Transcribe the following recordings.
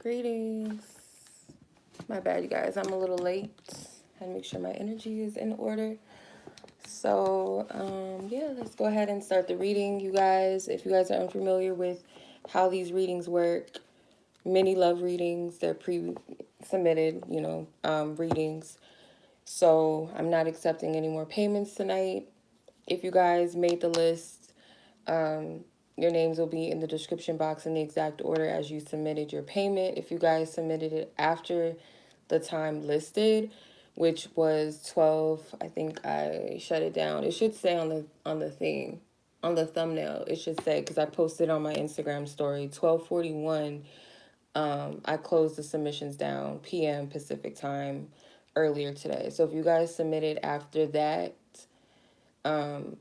Greetings. My bad, you guys. I'm a little late. Had to make sure my energy is in order. So, yeah, let's go ahead and start the reading, you guys. If you guys are unfamiliar with how these readings work, mini love readings, they're pre-submitted, readings. So I'm not accepting any more payments tonight. If you guys made the list, your names will be in the description box in the exact order as you submitted your payment. If you guys submitted it after the time listed, which was 12, I think I shut it down. It should say on the thing, on the thumbnail. It should say, because I posted on my Instagram story, 12:41. I closed the submissions down p.m. Pacific time earlier today. So if you guys submitted after that,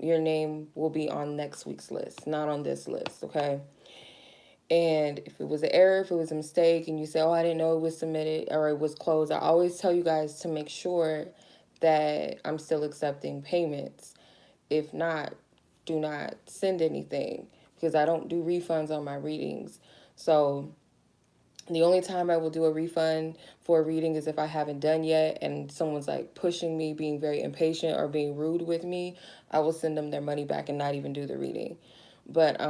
your name will be on next week's list, not on this list, okay? And if it was an error, if it was a mistake, and you say, oh, I didn't know it was submitted or it was closed, I always tell you guys to make sure that I'm still accepting payments. If not, do not send anything, because I don't do refunds on my readings. So the only time I will do a refund for a reading is if I haven't done yet and someone's like pushing me, being very impatient or being rude with me. I will send them their money back and not even do the reading. But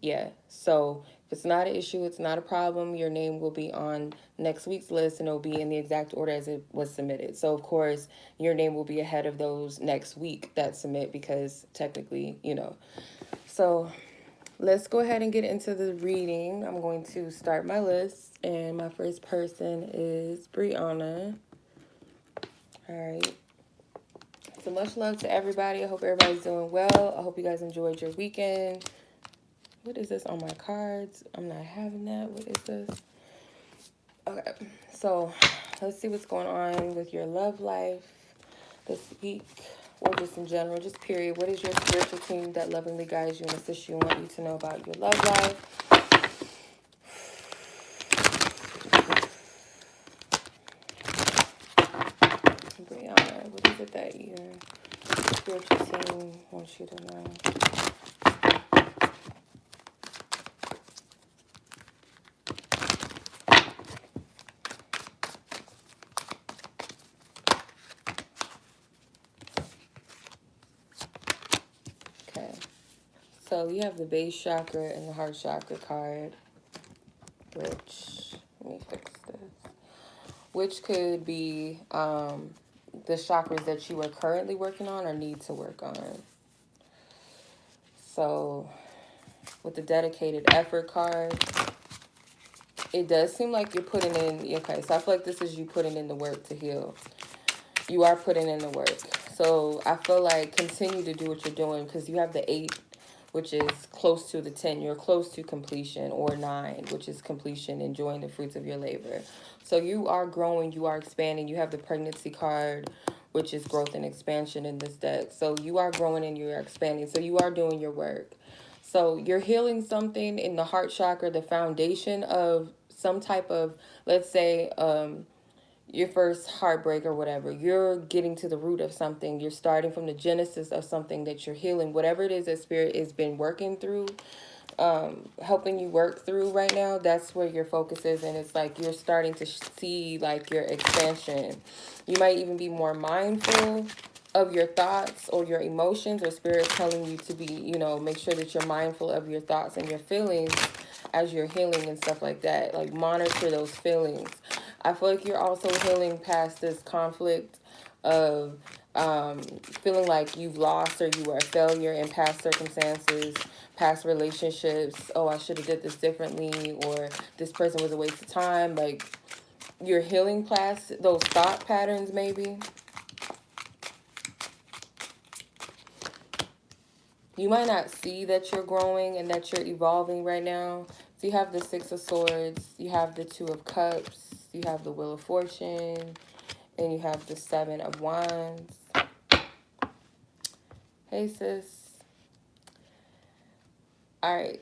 yeah, so if it's not an issue, it's not a problem. Your name will be on next week's list and it'll be in the exact order as it was submitted. So of course, your name will be ahead of those next week that submit, because technically, So let's go ahead and get into the reading. I'm going to start my list, and my first person is Briana. All right. So much love to everybody. I hope everybody's doing well. I hope you guys enjoyed your weekend. What is this on my cards? I'm not having that. What is this? Okay. So let's see what's going on with your love life this week, or just in general, just period. What is your spiritual team that lovingly guides you and assists you and want you to know about your love life? Briana, what is it that your spiritual team wants you to know? Okay. So you have the base chakra and the heart chakra card, which, let me fix this, which could be the chakras that you are currently working on or need to work on. So with the dedicated effort card, it does seem like you're putting in, okay, so I feel like this is you putting in the work to heal. You are putting in the work. So I feel like continue to do what you're doing, because you have the 8, which is close to the 10. You're close to completion, or 9, which is completion, enjoying the fruits of your labor. So you are growing, you are expanding. You have the pregnancy card, which is growth and expansion in this deck. So you are growing and you are expanding. So you are doing your work. So you're healing something in the heart chakra, the foundation of some type of, let's say, your first heartbreak or whatever. You're getting to the root of something. You're starting from the genesis of something that you're healing. Whatever it is that spirit has been working through, helping you work through right now, that's where your focus is. And it's like you're starting to see like your expansion. You might even be more mindful of your thoughts or your emotions, or spirit telling you to be, make sure that you're mindful of your thoughts and your feelings as you're healing and stuff like that. Like monitor those feelings. I feel like you're also healing past this conflict of feeling like you've lost or you were a failure in past circumstances, past relationships. Oh, I should have did this differently, or this person was a waste of time. Like you're healing past those thought patterns maybe. You might not see that you're growing and that you're evolving right now. So you have the 6 of Swords, you have the 2 of Cups, you have the Wheel of Fortune, and you have the 7 of Wands. Hey, sis. All right.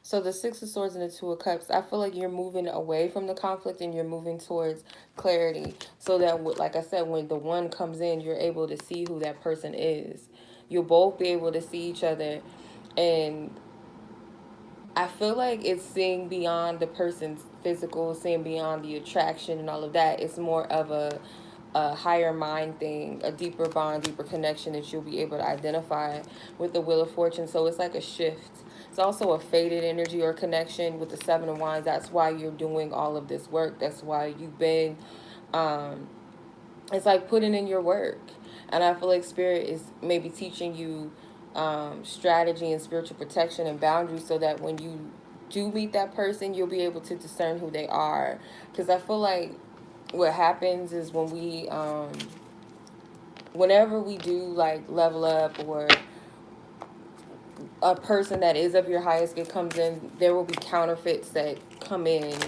So the 6 of Swords and the 2 of Cups, I feel like you're moving away from the conflict and you're moving towards clarity. So that, like I said, when the one comes in, you're able to see who that person is. You'll both be able to see each other. And I feel like it's seeing beyond the person's physical, seeing beyond the attraction and all of that. It's more of a higher mind thing, a deeper bond, deeper connection that you'll be able to identify with the Wheel of Fortune. So it's like a shift. It's also a faded energy or connection with the Seven of Wands. That's why you're doing all of this work. That's why you've been, um, it's like putting in your work. And I feel like Spirit is maybe teaching you strategy and spiritual protection and boundaries so that when you do meet that person, you'll be able to discern who they are. Because I feel like what happens is when we whenever we do like level up, or a person that is of your highest good comes in, there will be counterfeits that come in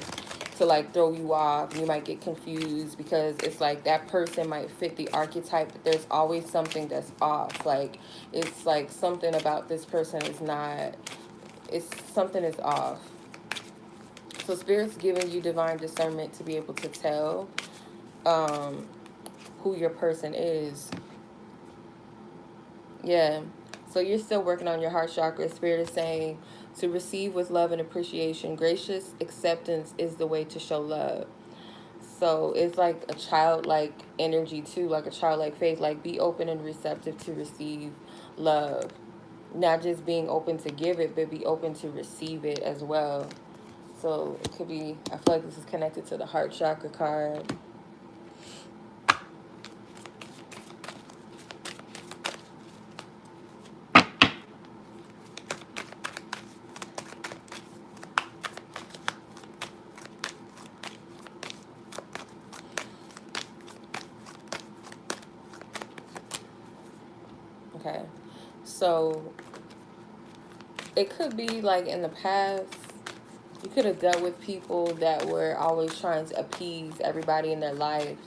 to like throw you off. You might get confused because it's like that person might fit the archetype, but there's always something that's off. Like it's like something about this person is not, it's something is off. So Spirit's giving you divine discernment to be able to tell who your person is. Yeah. So you're still working on your heart chakra. Spirit is saying to receive with love and appreciation. Gracious acceptance is the way to show love. So it's like a childlike energy too, like a childlike faith. Like be open and receptive to receive love. Not just being open to give it, but be open to receive it as well. So it could be, I feel like this is connected to the heart chakra card. Okay. So it could be like in the past, you could have dealt with people that were always trying to appease everybody in their life.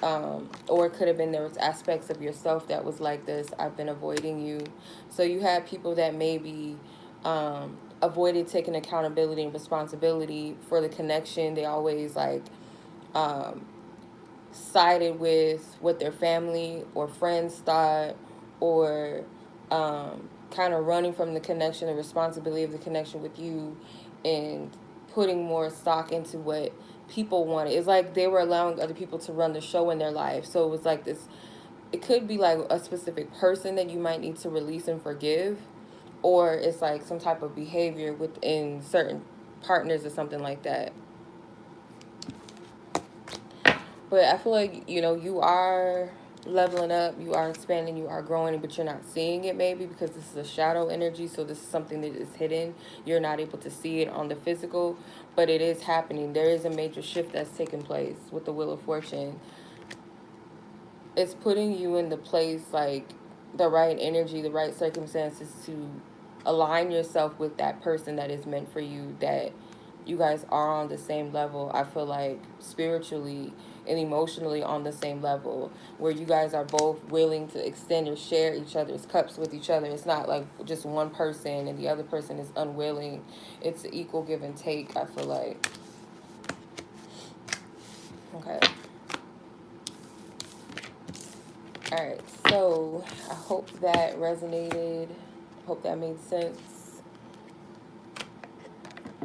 Or it could have been there was aspects of yourself that was like this. I've been avoiding you. So you had people that maybe avoided taking accountability and responsibility for the connection. They always like sided with what their family or friends thought, or kind of running from the connection, the responsibility of the connection with you, and putting more stock into what people wanted. It's like they were allowing other people to run the show in their life. So it was like this, it could be like a specific person that you might need to release and forgive, or it's like some type of behavior within certain partners or something like that. But I feel like, you know, you are leveling up, you are expanding, you are growing, but you're not seeing it maybe because this is a shadow energy. So this is something that is hidden. You're not able to see it on the physical, but it is happening. There is a major shift that's taking place with the Wheel of Fortune. It's putting you in the place, like the right energy, the right circumstances to align yourself with that person that is meant for you, that you guys are on the same level. I feel like spiritually and emotionally on the same level, where you guys are both willing to extend or share each other's cups with each other. It's not like just one person and the other person is unwilling. It's an equal give and take, I feel like. Okay. All right, so I hope that resonated. Hope that made sense.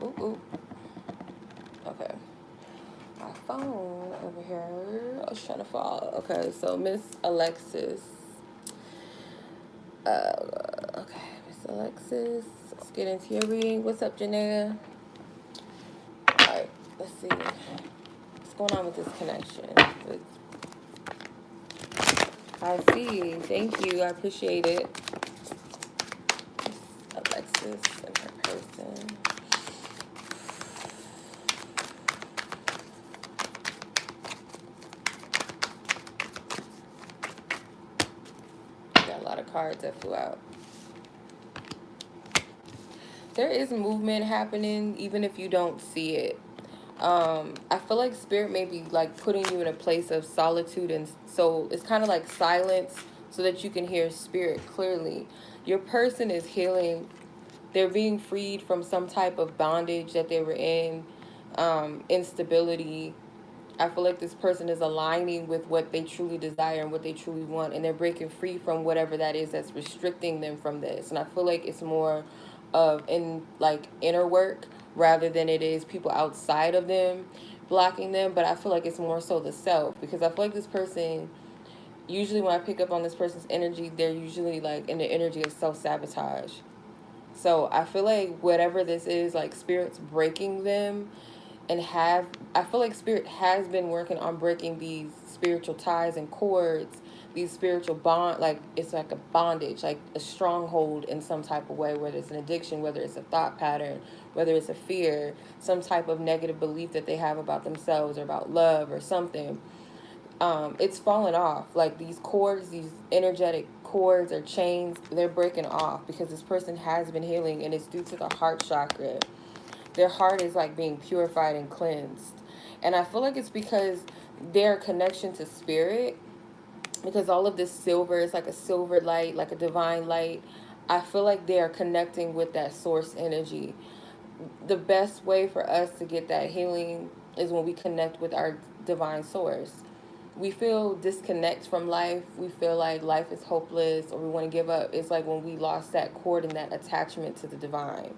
Ooh, ooh. Okay. My phone over here. I was trying to fall. Okay, so Miss Alexis. Okay, Miss Alexis. Let's get into your reading. What's up, Janaya? All right, let's see. What's going on with this connection? I see. Thank you. I appreciate it. Alexis and her person. Got a lot of cards that flew out. There is movement happening even if you don't see it. I feel like Spirit may be like putting you in a place of solitude, and so it's kind of like silence so that you can hear Spirit clearly. Your person is healing. They're being freed from some type of bondage that they were in, instability. I feel like this person is aligning with what they truly desire and what they truly want, and they're breaking free from whatever that is that's restricting them from this. And I feel like it's more of like inner work, rather than it is people outside of them blocking them. But I feel like it's more so the self, because I feel like this person, usually when I pick up on this person's energy, they're usually like in the energy of self-sabotage. So I feel like whatever this is, like spirit's breaking them, and I feel like spirit has been working on breaking these spiritual ties and cords, these spiritual bond, like it's like a bondage, like a stronghold in some type of way, whether it's an addiction, whether it's a thought pattern, whether it's a fear, some type of negative belief that they have about themselves or about love or something. It's falling off. Like these cords, these energetic cords or chains, they're breaking off because this person has been healing, and it's due to the heart chakra. Their heart is like being purified and cleansed. And I feel like it's because their connection to spirit, because all of this silver is like a silver light, like a divine light. I feel like they are connecting with that source energy. The best way for us to get that healing is when we connect with our divine source. We feel disconnect from life. We feel like life is hopeless or we want to give up. It's like when we lost that cord and that attachment to the divine.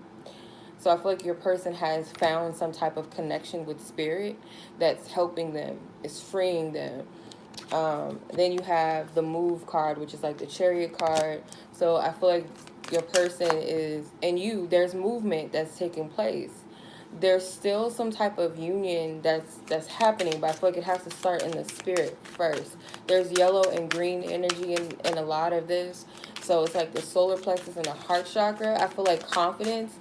So I feel like your person has found some type of connection with spirit that's helping them. It's freeing them. Then you have the move card, which is like the chariot card. So I feel like your person is, and there's movement that's taking place. There's still some type of union that's happening, but I feel like it has to start in the spirit first. There's yellow and green energy in a lot of this. So it's like the solar plexus and the heart chakra. I feel like confidence,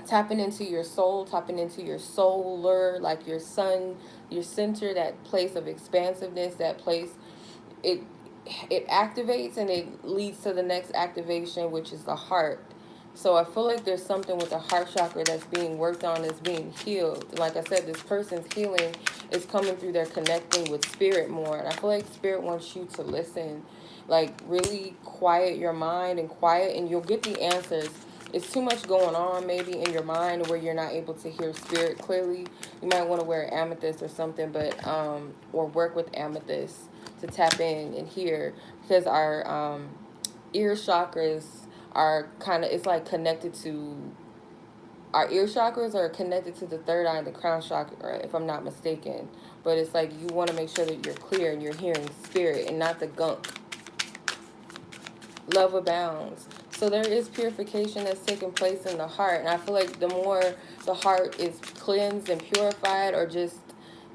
tapping into your soul, tapping into your solar, like your sun, your center, that place of expansiveness, that place, it activates and it leads to the next activation, which is the heart. So I feel like there's something with the heart chakra that's being worked on, that's being healed. Like I said, this person's healing is coming through their connecting with spirit more. And I feel like spirit wants you to listen, like really quiet your mind and you'll get the answers. It's too much going on maybe in your mind where you're not able to hear spirit clearly. You might want to wear amethyst or something, but or work with amethyst to tap in and hear, because our ear chakras are kind of, it's like connected to, our ear chakras are connected to the third eye and the crown chakra, if I'm not mistaken. But it's like you want to make sure that you're clear and you're hearing spirit and not the gunk. Love abounds. So there is purification that's taking place in the heart. And I feel like the more the heart is cleansed and purified, or just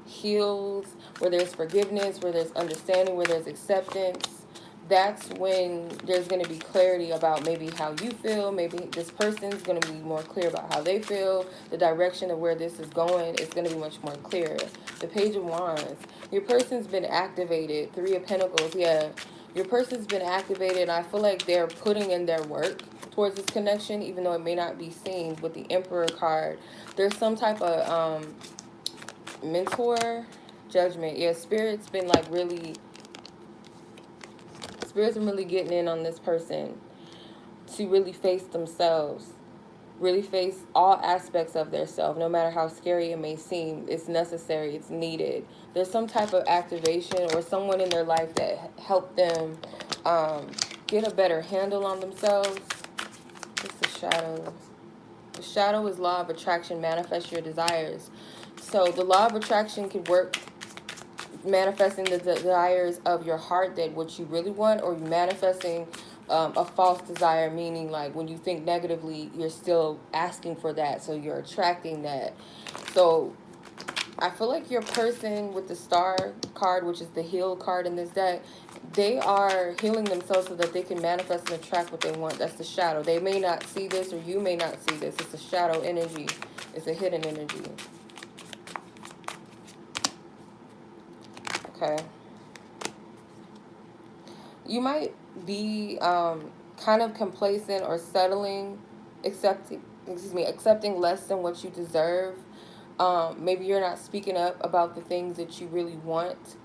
healed, where there's forgiveness, where there's understanding, where there's acceptance, that's when there's going to be clarity about maybe how you feel. Maybe this person's going to be more clear about how they feel. The direction of where this is going is going to be much more clear. The Page of Wands. Your person's been activated. Three of Pentacles. Yeah. Your person's been activated, and I feel like they're putting in their work towards this connection, even though it may not be seen. With the Emperor card, there's some type of mentor, judgment. Yeah, Spirit's been like really getting in on this person to really face themselves, really face all aspects of their self, no matter how scary it may seem. It's necessary, it's needed. There's some type of activation or someone in their life that helped them get a better handle on themselves. It's the shadow. The shadow is law of attraction. Manifest your desires. So the law of attraction could work manifesting the desires of your heart, that what you really want, or manifesting a false desire, meaning like when you think negatively, you're still asking for that, so you're attracting that. So I feel like your person with the Star card, which is the heal card in this deck, they are healing themselves so that they can manifest and attract what they want. That's the shadow. They may not see this, or you may not see this. It's a shadow energy. It's a hidden energy. Okay. You might be kind of complacent or settling, accepting less than what you deserve. Maybe you're not speaking up about the things that you really want,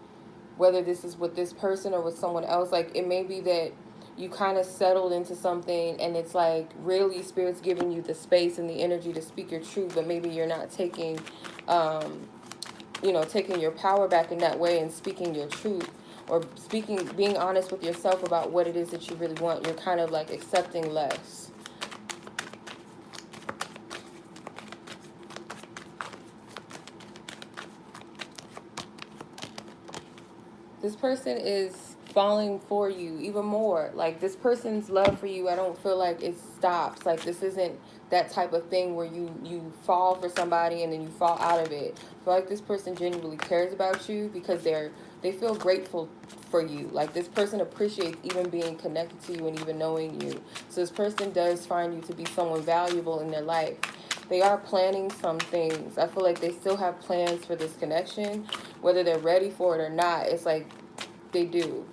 whether this is with this person or with someone else. Like, it may be that you kind of settled into something and it's like really Spirit's giving you the space and the energy to speak your truth, but maybe you're not taking taking your power back in that way and speaking your truth, or being honest with yourself about what it is that you really want. You're kind of like accepting less. this person is falling for you even more. Like, this person's love for you, I don't feel like it stops. Like, this isn't that type of thing where you fall for somebody and then you fall out of it. I feel like this person genuinely cares about you because they feel grateful for you. Like, this person appreciates even being connected to you and even knowing you. So this person does find you to be someone valuable in their life. They are planning some things. I feel like they still have plans for this connection, whether they're ready for it or not. It's like they do.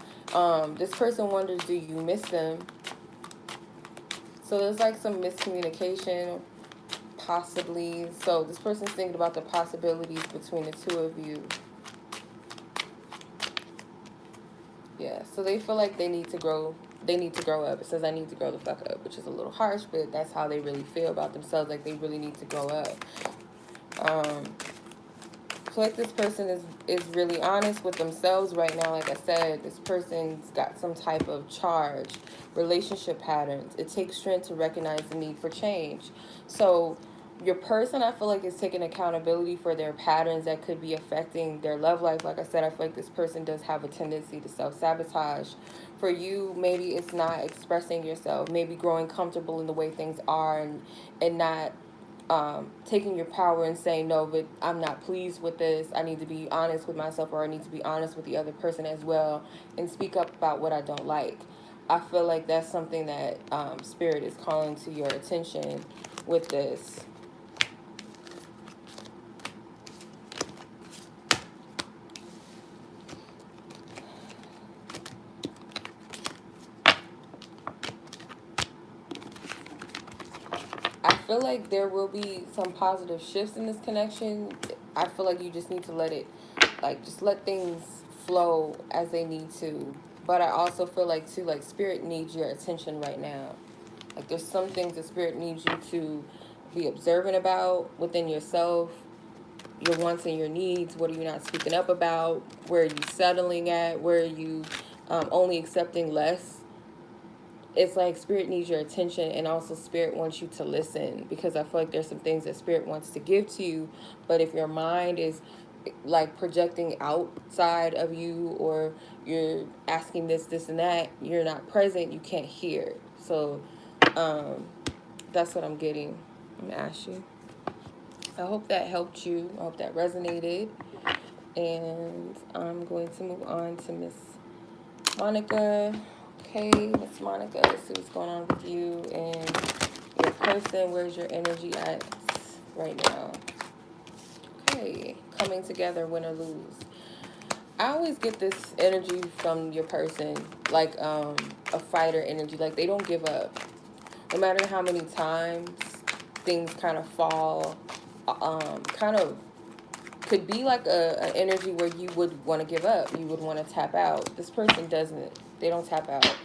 This person wonders, do you miss them? So there's like some miscommunication, possibly. So this person's thinking about the possibilities between the two of you. Yeah, so they feel like they need to grow. They need to grow up. It says I need to grow the fuck up, which is a little harsh, but that's how they really feel about themselves. Like, they really need to grow up. I feel like this person is really honest with themselves right now. Like I said, this person's got some type of charge, relationship patterns. It takes strength to recognize the need for change. So your person, I feel like, is taking accountability for their patterns that could be affecting their love life. Like I said, I feel like this person does have a tendency to self-sabotage. For you, maybe it's not expressing yourself, maybe growing comfortable in the way things are, and not taking your power and saying, no, but I'm not pleased with this. I need to be honest with myself, or I need to be honest with the other person as well, and speak up about what I don't like. I feel like that's something that Spirit is calling to your attention with this. I feel like there will be some positive shifts in this connection. I feel like you just need to let it, like, just let things flow as they need to. But I also feel like, too, like, Spirit needs your attention right now. Like, there's some things that Spirit needs you to be observant about within yourself, your wants and your needs. What are you not speaking up about? Where are you settling at? Where are you only accepting less? It's like Spirit needs your attention, and also Spirit wants you to listen, because I feel like there's some things that Spirit wants to give to you, but if your mind is like projecting outside of you, or you're asking this and that, you're not present, you can't hear. So that's what I'm getting. I'm gonna ask you. I hope that helped you. I hope that resonated. And I'm going to move on to Miss Monica. Okay, Miss Monica, let's see what's going on with you and your person. Where's your energy at right now? Okay, coming together, win or lose. I always get this energy from your person, like a fighter energy. Like, they don't give up. No matter how many times things kind of fall, kind of could be like an energy where you would want to give up. You would want to tap out. This person doesn't. They don't tap out.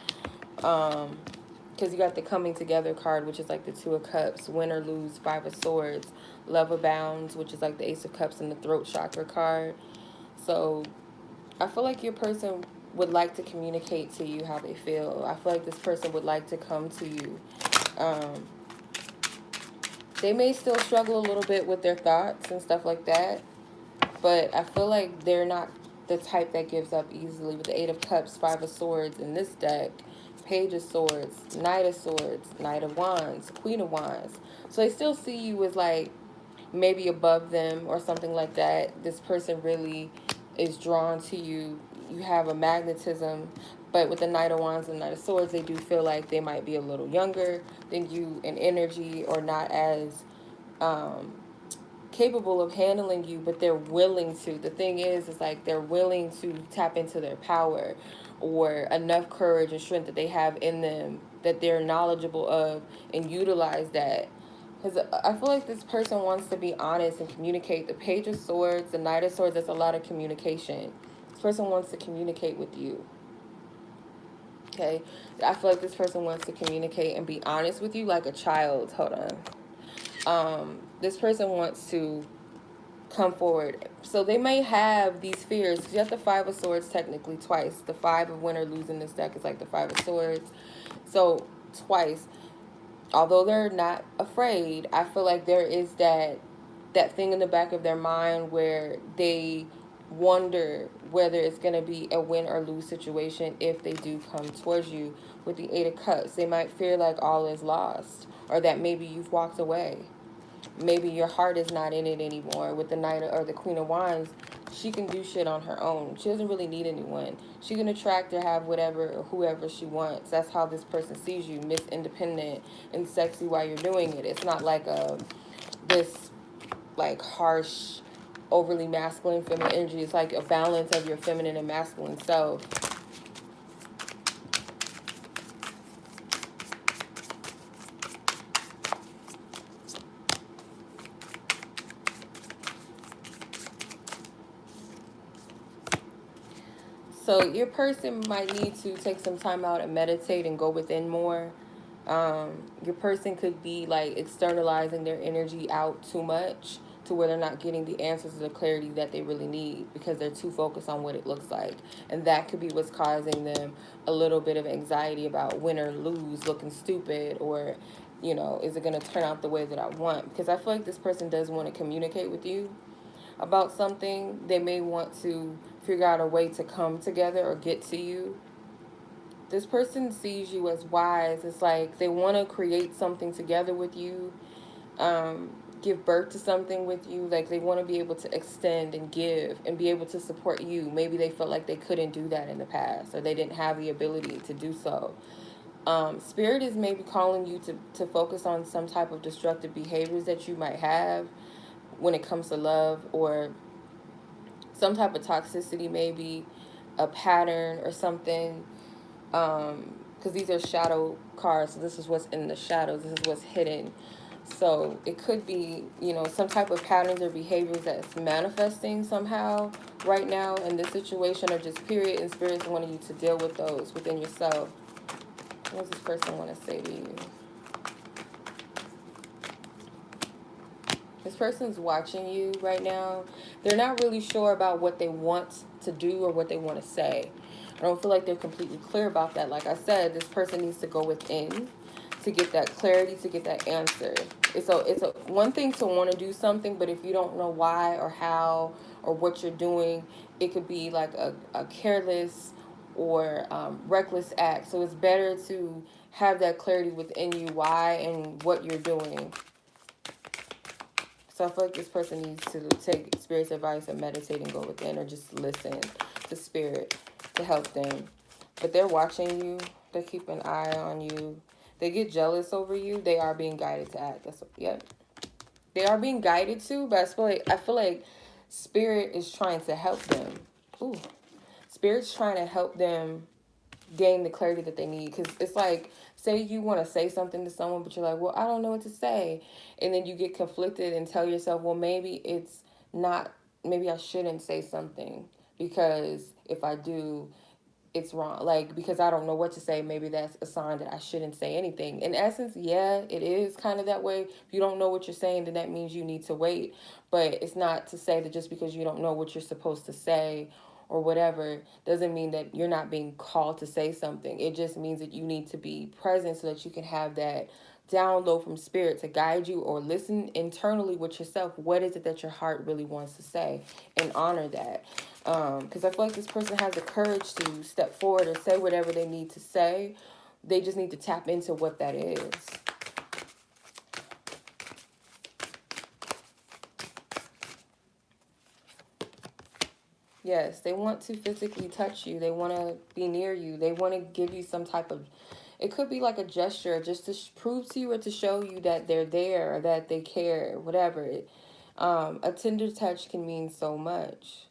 Because you got the coming together card, which is like the Two of Cups, win or lose, Five of Swords, love abounds, which is like the Ace of Cups, and the throat chakra card. So I feel like your person would like to communicate to you how they feel. I feel like this person would like to come to you. They may still struggle a little bit with their thoughts and stuff like that, but I feel like they're not the type that gives up easily. With the Eight of Cups, Five of Swords in this deck, Page of Swords, Knight of Swords, Knight of Wands, Queen of Wands. So they still see you as like maybe above them or something like that. This person really is drawn to you. You have a magnetism, but with the Knight of Wands and Knight of Swords, they do feel like they might be a little younger than you in energy, or not as capable of handling you, but they're willing to. The thing is like they're willing to tap into their power, or enough courage and strength that they have in them, that they're knowledgeable of, and utilize that. Because I feel like this person wants to be honest and communicate. The Page of Swords, the Knight of Swords, that's a lot of communication. This person wants to communicate with you. Okay? I feel like this person wants to communicate and be honest with you like a child. Hold on. This person wants to come forward. So they may have these fears. You have the Five of Swords technically twice. The Five of win or lose in this deck is like the Five of Swords. So twice. Although they're not afraid, I feel like there is that thing in the back of their mind where they wonder whether it's going to be a win or lose situation if they do come towards you. With the Eight of Cups, they might fear like all is lost, or that maybe you've walked away. Maybe your heart is not in it anymore. With the Knight or the Queen of Wands, she can do shit on her own. She doesn't really need anyone. She can attract or have whatever or whoever she wants. That's how this person sees you, Miss Independent and sexy while you're doing it. It's not like this like harsh, overly masculine feminine energy. It's like a balance of your feminine and masculine self. So your person might need to take some time out and meditate and go within more. Your person could be like externalizing their energy out too much to where they're not getting the answers or the clarity that they really need because they're too focused on what it looks like. And that could be what's causing them a little bit of anxiety about win or lose, looking stupid, or, you know, is it going to turn out the way that I want? Because I feel like this person does want to communicate with you about something. They may want to figure out a way to come together or get to you. This person sees you as wise. It's like they want to create something together with you, give birth to something with you. Like they want to be able to extend and give and be able to support you. Maybe they felt like they couldn't do that in the past, or they didn't have the ability to do so. Spirit is maybe calling you to focus on some type of destructive behaviors that you might have when it comes to love, or some type of toxicity, maybe a pattern or something. Because these are shadow cards, so this is what's in the shadows, this is what's hidden. So it could be, you know, some type of patterns or behaviors that's manifesting somehow right now in this situation, or just period, and spirits wanting you to deal with those within yourself. What does this person want to say to you? This person's watching you right now. They're not really sure about what they want to do or what they want to say. I don't feel like they're completely clear about that. Like I said, this person needs to go within to get that clarity, to get that answer. It's a one thing to want to do something, but if you don't know why or how or what you're doing, it could be like a careless or reckless act. So it's better to have that clarity within you, why and what you're doing. So I feel like this person needs to take Spirit's advice and meditate and go within, or just listen to Spirit to help them. But they're watching you. They keep an eye on you. They get jealous over you. They are being guided to act. Yep. They are being guided to, but I feel like Spirit is trying to help them. Ooh. Spirit's trying to help them gain the clarity that they need. Because it's like, say you want to say something to someone, but you're like, well, I don't know what to say. And then you get conflicted and tell yourself, well, maybe it's not, maybe I shouldn't say something, because if I do, it's wrong. Like, because I don't know what to say, maybe that's a sign that I shouldn't say anything. In essence, yeah, it is kind of that way. If you don't know what you're saying, then that means you need to wait. But it's not to say that just because you don't know what you're supposed to say or whatever doesn't mean that you're not being called to say something. It just means that you need to be present so that you can have that download from Spirit to guide you, or listen internally with yourself. What is it that your heart really wants to say, and honor that? Because I feel like this person has the courage to step forward or say whatever they need to say. They just need to tap into what that is. Yes, they want to physically touch you. They want to be near you. They want to give you some type of, it could be like a gesture just to prove to you or to show you that they're there or that they care, whatever. A tender touch can mean so much.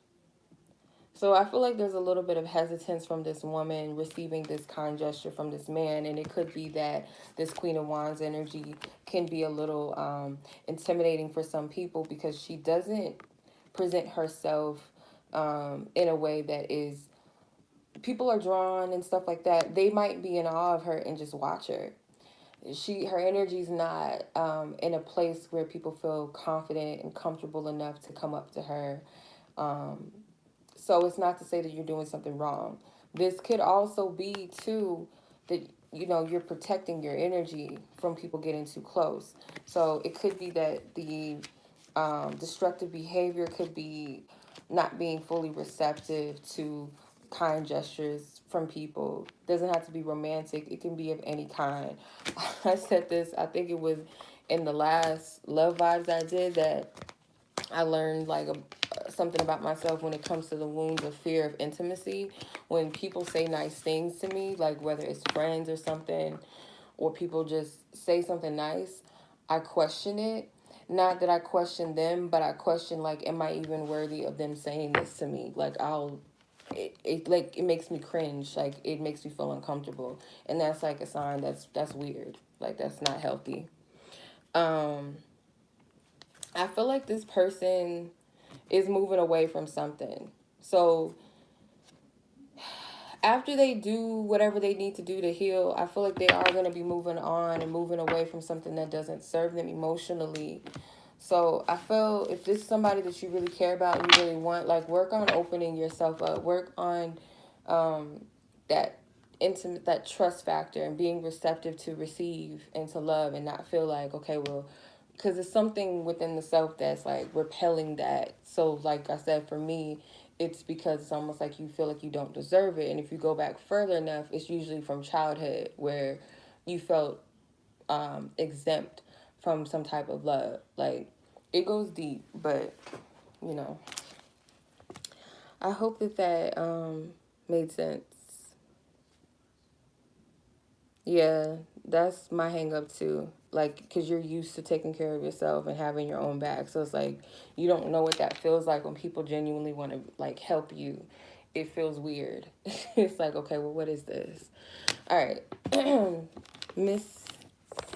So I feel like there's a little bit of hesitance from this woman receiving this kind gesture from this man. And it could be that this Queen of Wands energy can be a little intimidating for some people, because she doesn't present herself in a way that is, people are drawn and stuff like that. They might be in awe of her and just watch her. Her energy's not in a place where people feel confident and comfortable enough to come up to her. So it's not to say that you're doing something wrong. This could also be too that, you know, you're protecting your energy from people getting too close. So it could be that the destructive behavior could be not being fully receptive to kind gestures from people. Doesn't have to be romantic. It can be of any kind. I said this, I think it was in the last Love Vibes I did, that I learned like something about myself when it comes to the wounds of fear of intimacy. When people say nice things to me, like whether it's friends or something, or people just say something nice, I question it. Not that I question them, but I question, like, am I even worthy of them saying this to me? Like, it makes me cringe. Like, it makes me feel uncomfortable. And that's like a sign that's weird. Like, that's not healthy. I feel like this person is moving away from something. So after they do whatever they need to do to heal, I feel like they are going to be moving on and moving away from something that doesn't serve them emotionally. So I feel if this is somebody that you really care about and you really want, like, work on opening yourself up. Work on that intimate, that trust factor, and being receptive to receive and to love, and not feel like, okay, well, because it's something within the self that's like repelling that. So like I said, for me, it's because it's almost like you feel like you don't deserve it. And if you go back further enough, it's usually from childhood where you felt exempt from some type of love. Like, it goes deep, but you know, I hope that made sense. Yeah, that's my hang up too. Like, because you're used to taking care of yourself and having your own back. So it's like, you don't know what that feels like when people genuinely want to, like, help you. It feels weird. It's like, okay, well, what is this? All right. Miss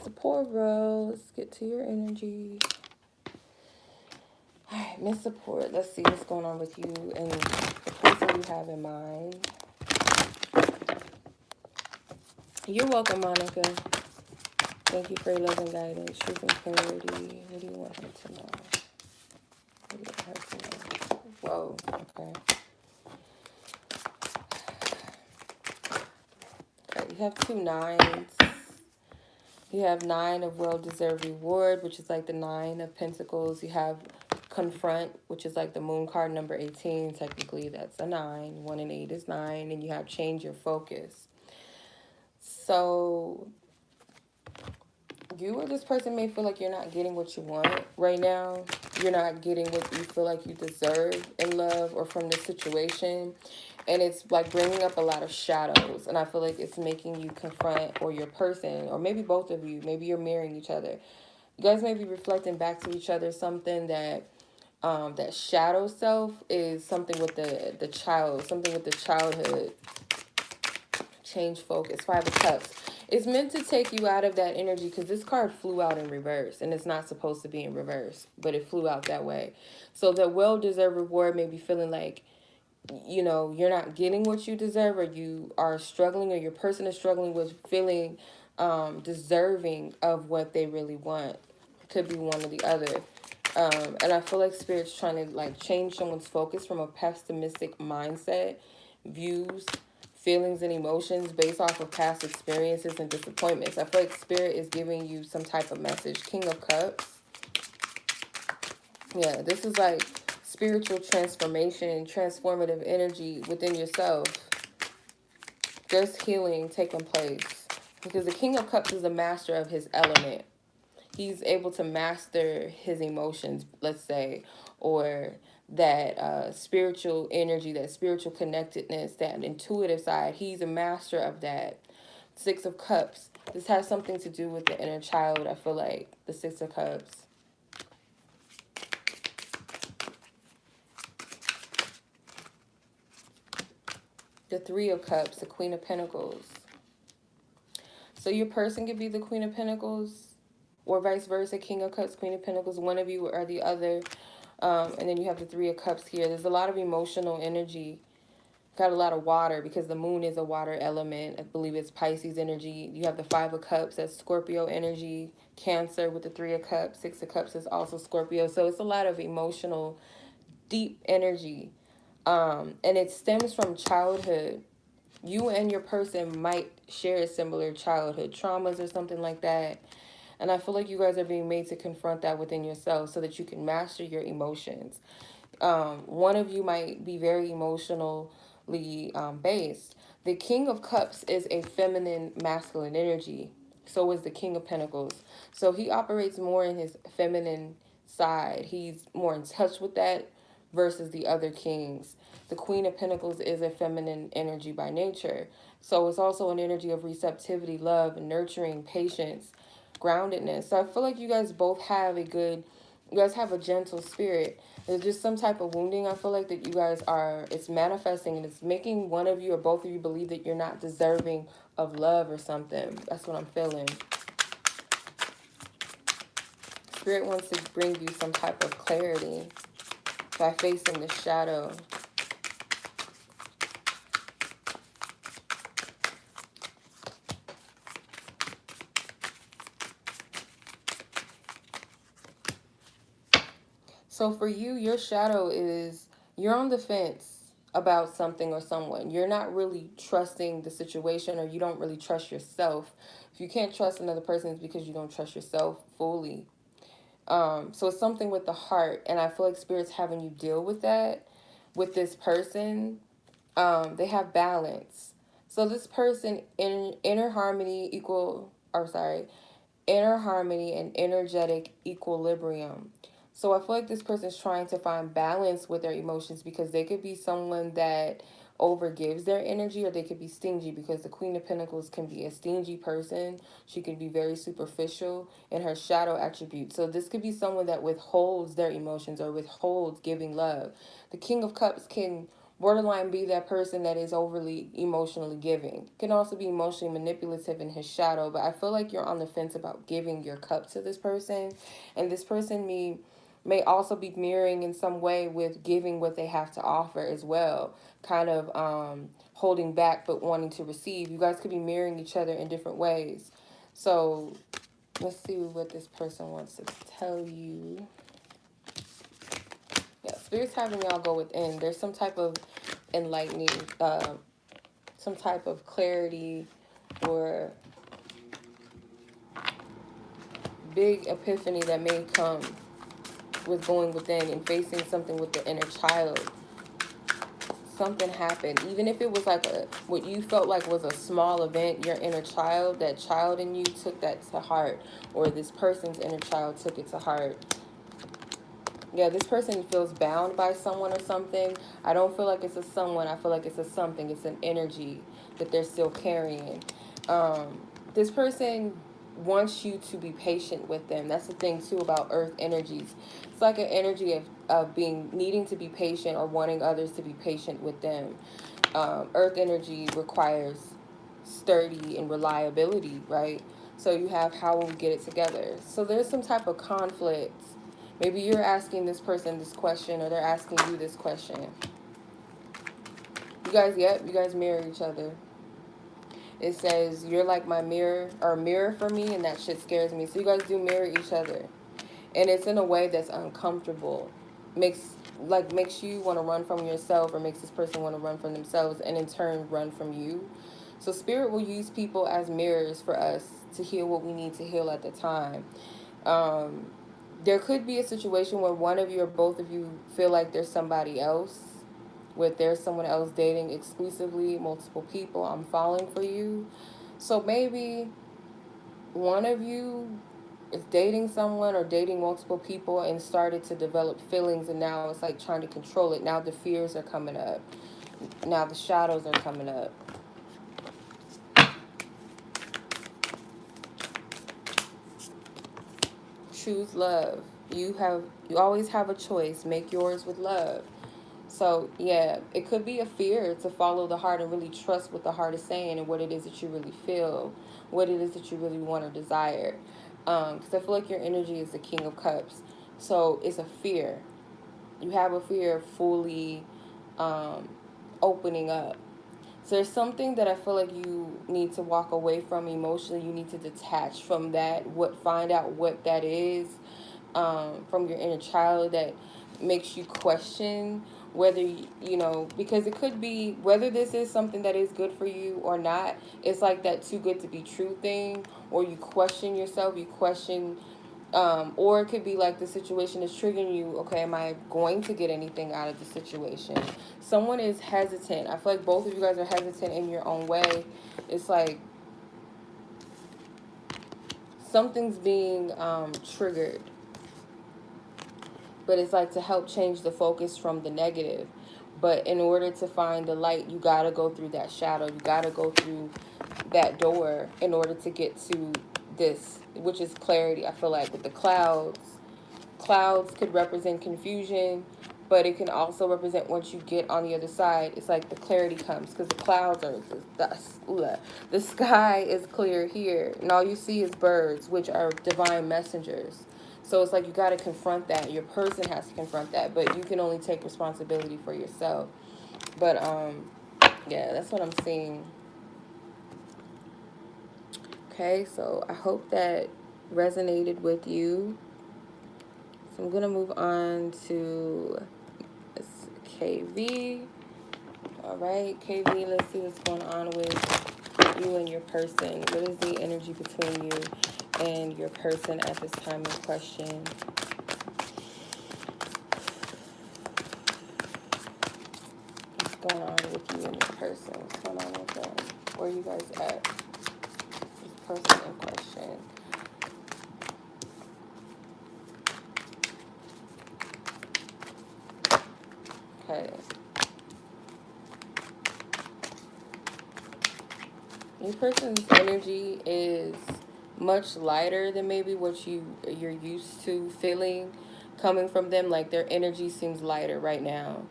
Zipporah, let's get to your energy. All right, Miss Zipporah, let's see what's going on with you and the person you have in mind. You're welcome, Monica. Thank you for your love and guidance, truth and clarity. What do you want her to know? What do you want her to know? Whoa, okay. Okay, you have 2 9s. You have 9 of well-deserved reward, which is like the 9 of Pentacles. You have confront, which is like the moon card number 18. Technically, that's a 9. 1 and 8 is 9. And you have change your focus. So you or this person may feel like you're not getting what you want right now. You're not getting what you feel like you deserve in love or from this situation. And it's like bringing up a lot of shadows. And I feel like it's making you confront, or your person, or maybe both of you, maybe you're mirroring each other. You guys may be reflecting back to each other something that that shadow self is something with the child, something with the childhood. Change focus. 5 of Cups. It's meant to take you out of that energy, because this card flew out in reverse, and it's not supposed to be in reverse, but it flew out that way. So the well-deserved reward may be feeling like, you know, you're not getting what you deserve, or you are struggling, or your person is struggling with feeling deserving of what they really want. Could be one or the other. And I feel like Spirit's trying to like change someone's focus from a pessimistic mindset, views, feelings, and emotions based off of past experiences and disappointments. I feel like Spirit is giving you some type of message. King of Cups. Yeah, this is like spiritual transformation, transformative energy within yourself. There's healing taking place, because the King of Cups is a master of his element. He's able to master his emotions, let's say, or that spiritual energy, that spiritual connectedness, that intuitive side. He's a master of that. 6 of Cups. This has something to do with the inner child, I feel like. The 6 of Cups. The 3 of Cups, the Queen of Pentacles. So your person could be the Queen of Pentacles, or vice versa. King of Cups, Queen of Pentacles. One of you or the other. And then you have the 3 of Cups here. There's a lot of emotional energy. Got a lot of water, because the moon is a water element. I believe it's Pisces energy. You have the 5 of Cups, that's Scorpio energy. Cancer with the 3 of Cups. 6 of Cups is also Scorpio. So it's a lot of emotional, deep energy. And it stems from childhood. You and your person might share a similar childhood traumas or something like that. And I feel like you guys are being made to confront that within yourself so that you can master your emotions. One of you might be very emotionally based. The King of Cups is a feminine masculine energy. So is the King of Pentacles. So he operates more in his feminine side. He's more in touch with that versus the other kings. The Queen of Pentacles is a feminine energy by nature. So it's also an energy of receptivity, love, nurturing, patience, groundedness. So I feel like you guys both have you guys have a gentle spirit. There's just some type of wounding I feel like that you guys are, it's manifesting and it's making one of you or both of you believe that you're not deserving of love or something. That's what I'm feeling. Spirit wants to bring you some type of clarity by facing the shadow. So for you, your shadow is, you're on the fence about something or someone. You're not really trusting the situation, or you don't really trust yourself. If you can't trust another person, it's because you don't trust yourself fully. So it's something with the heart, and I feel like Spirit's having you deal with that with this person. They have balance. So this person in inner harmony inner harmony and energetic equilibrium. So I feel like this person is trying to find balance with their emotions, because they could be someone that overgives their energy, or they could be stingy, because the Queen of Pentacles can be a stingy person. She can be very superficial in her shadow attribute. So this could be someone that withholds their emotions or withholds giving love. The King of Cups can borderline be that person that is overly emotionally giving. Can also be emotionally manipulative in his shadow, but I feel like you're on the fence about giving your cup to this person, and this person may also be mirroring in some way with giving what they have to offer as well, kind of holding back but wanting to receive. You guys could be mirroring each other in different ways. So let's see what this person wants to tell you. Yeah, Spirit's having y'all go within. There's some type of enlightening, some type of clarity or big epiphany that may come with going within and facing something with the inner child. Something happened, even if it was like what you felt like was a small event. Your inner child, that child in you, took that to heart, or this person's inner child took it to heart. Yeah, this person feels bound by someone or something. I don't feel like it's a someone. I feel like it's a something. It's an energy that they're still carrying. This person wants you to be patient with them. That's the thing, too, about earth energies. It's like an energy of needing to be patient, or wanting others to be patient with them. Earth energy requires sturdy and reliability, right? So you have, how will we get it together? So there's some type of conflict. Maybe you're asking this person this question, or they're asking you this question. You guys mirror each other. It says, you're like my mirror, or mirror for me, and that shit scares me. So you guys do mirror each other. And it's in a way that's uncomfortable. Makes you want to run from yourself, or makes this person want to run from themselves, and in turn run from you. So Spirit will use people as mirrors for us to heal what we need to heal at the time. There could be a situation where one of you or both of you feel like there's somebody else, where there's someone else dating exclusively multiple people. I'm falling for you. So maybe one of you is dating someone or dating multiple people and started to develop feelings, and now it's like trying to control it. Now the fears are coming up. Now the shadows are coming up. Choose love. You always have a choice. Make yours with love. So yeah, it could be a fear to follow the heart and really trust what the heart is saying, and what it is that you really feel, what it is that you really want or desire. Because I feel like your energy is the King of Cups. So it's a fear. You have a fear of fully opening up. So there's something that I feel like you need to walk away from emotionally. You need to detach from that. Find out what that is from your inner child that makes you question whether because it could be, whether this is something that is good for you or not. It's like that too good to be true thing, or you question yourself. You question Or it could be like the situation is triggering you. Okay, am I going to get anything out of the situation? Someone is hesitant. I feel like both of you guys are hesitant in your own way. It's like something's being triggered, but it's like to help change the focus from the negative. But in order to find the light, you gotta go through that shadow. You gotta go through that door in order to get to this, which is clarity. I feel like with the clouds, clouds could represent confusion, but it can also represent once you get on the other side, it's like the clarity comes, because the clouds are the sky is clear here, and all you see is birds, which are divine messengers. So it's like you got to confront that. Your person has to confront that, but you can only take responsibility for yourself. But yeah, that's what I'm seeing. Okay, so I hope that resonated with you. So I'm gonna move on to KV. All right, KV, let's see what's going on with you and your person. What is the energy between you and your person at this time in question? What's going on with you and your person? What's going on with them? Where are you guys at? This person in question. Okay. Your person's energy is much lighter than maybe what you're used to feeling coming from them. Like their energy seems lighter right now.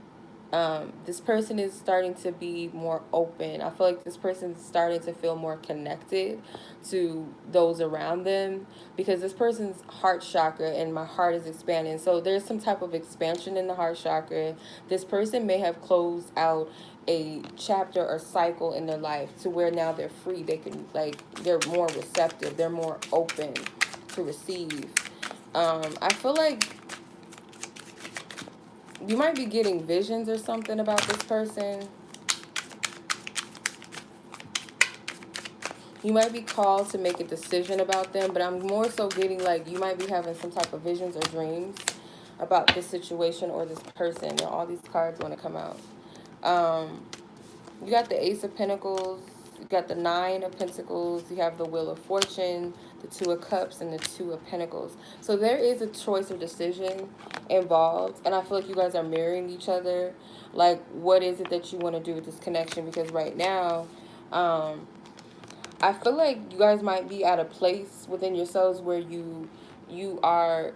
This person is starting to be more open. I feel like this person is starting to feel more connected to those around them, because this person's heart chakra and my heart is expanding. So there's some type of expansion in the heart chakra. This person may have closed out a chapter or cycle in their life to where now they're free. They can, like, they're more receptive. They're more open to receive. I feel like you might be getting visions or something about this person. You might be called to make a decision about them, but I'm more so getting like you might be having some type of visions or dreams about this situation or this person. You know, all these cards want to come out. You got the Ace of Pentacles, you got the Nine of Pentacles, you have the Wheel of Fortune, the Two of Cups, and the Two of Pentacles. So there is a choice or decision involved, and I feel like you guys are mirroring each other. Like, what is it that you want to do with this connection? Because right now, I feel like you guys might be at a place within yourselves where you are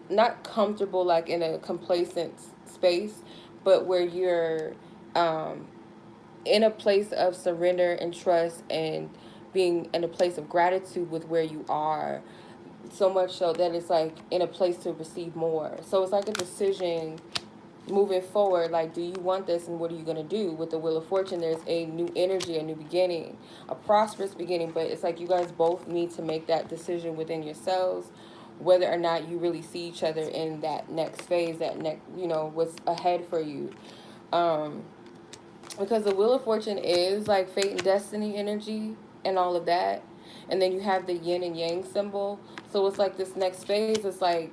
not comfortable, like in a complacent space, but where you're in a place of surrender and trust, and being in a place of gratitude with where you are, so much so that it's like in a place to receive more. So it's like a decision moving forward, like, do you want this, and what are you going to do? With the Wheel of Fortune, there's a new energy, a new beginning, a prosperous beginning, but it's like you guys both need to make that decision within yourselves, whether or not you really see each other in that next phase, that next, you know, what's ahead for you. Because the Wheel of Fortune is like fate and destiny energy and all of that, and then you have the yin and yang symbol. So it's like this next phase, it's like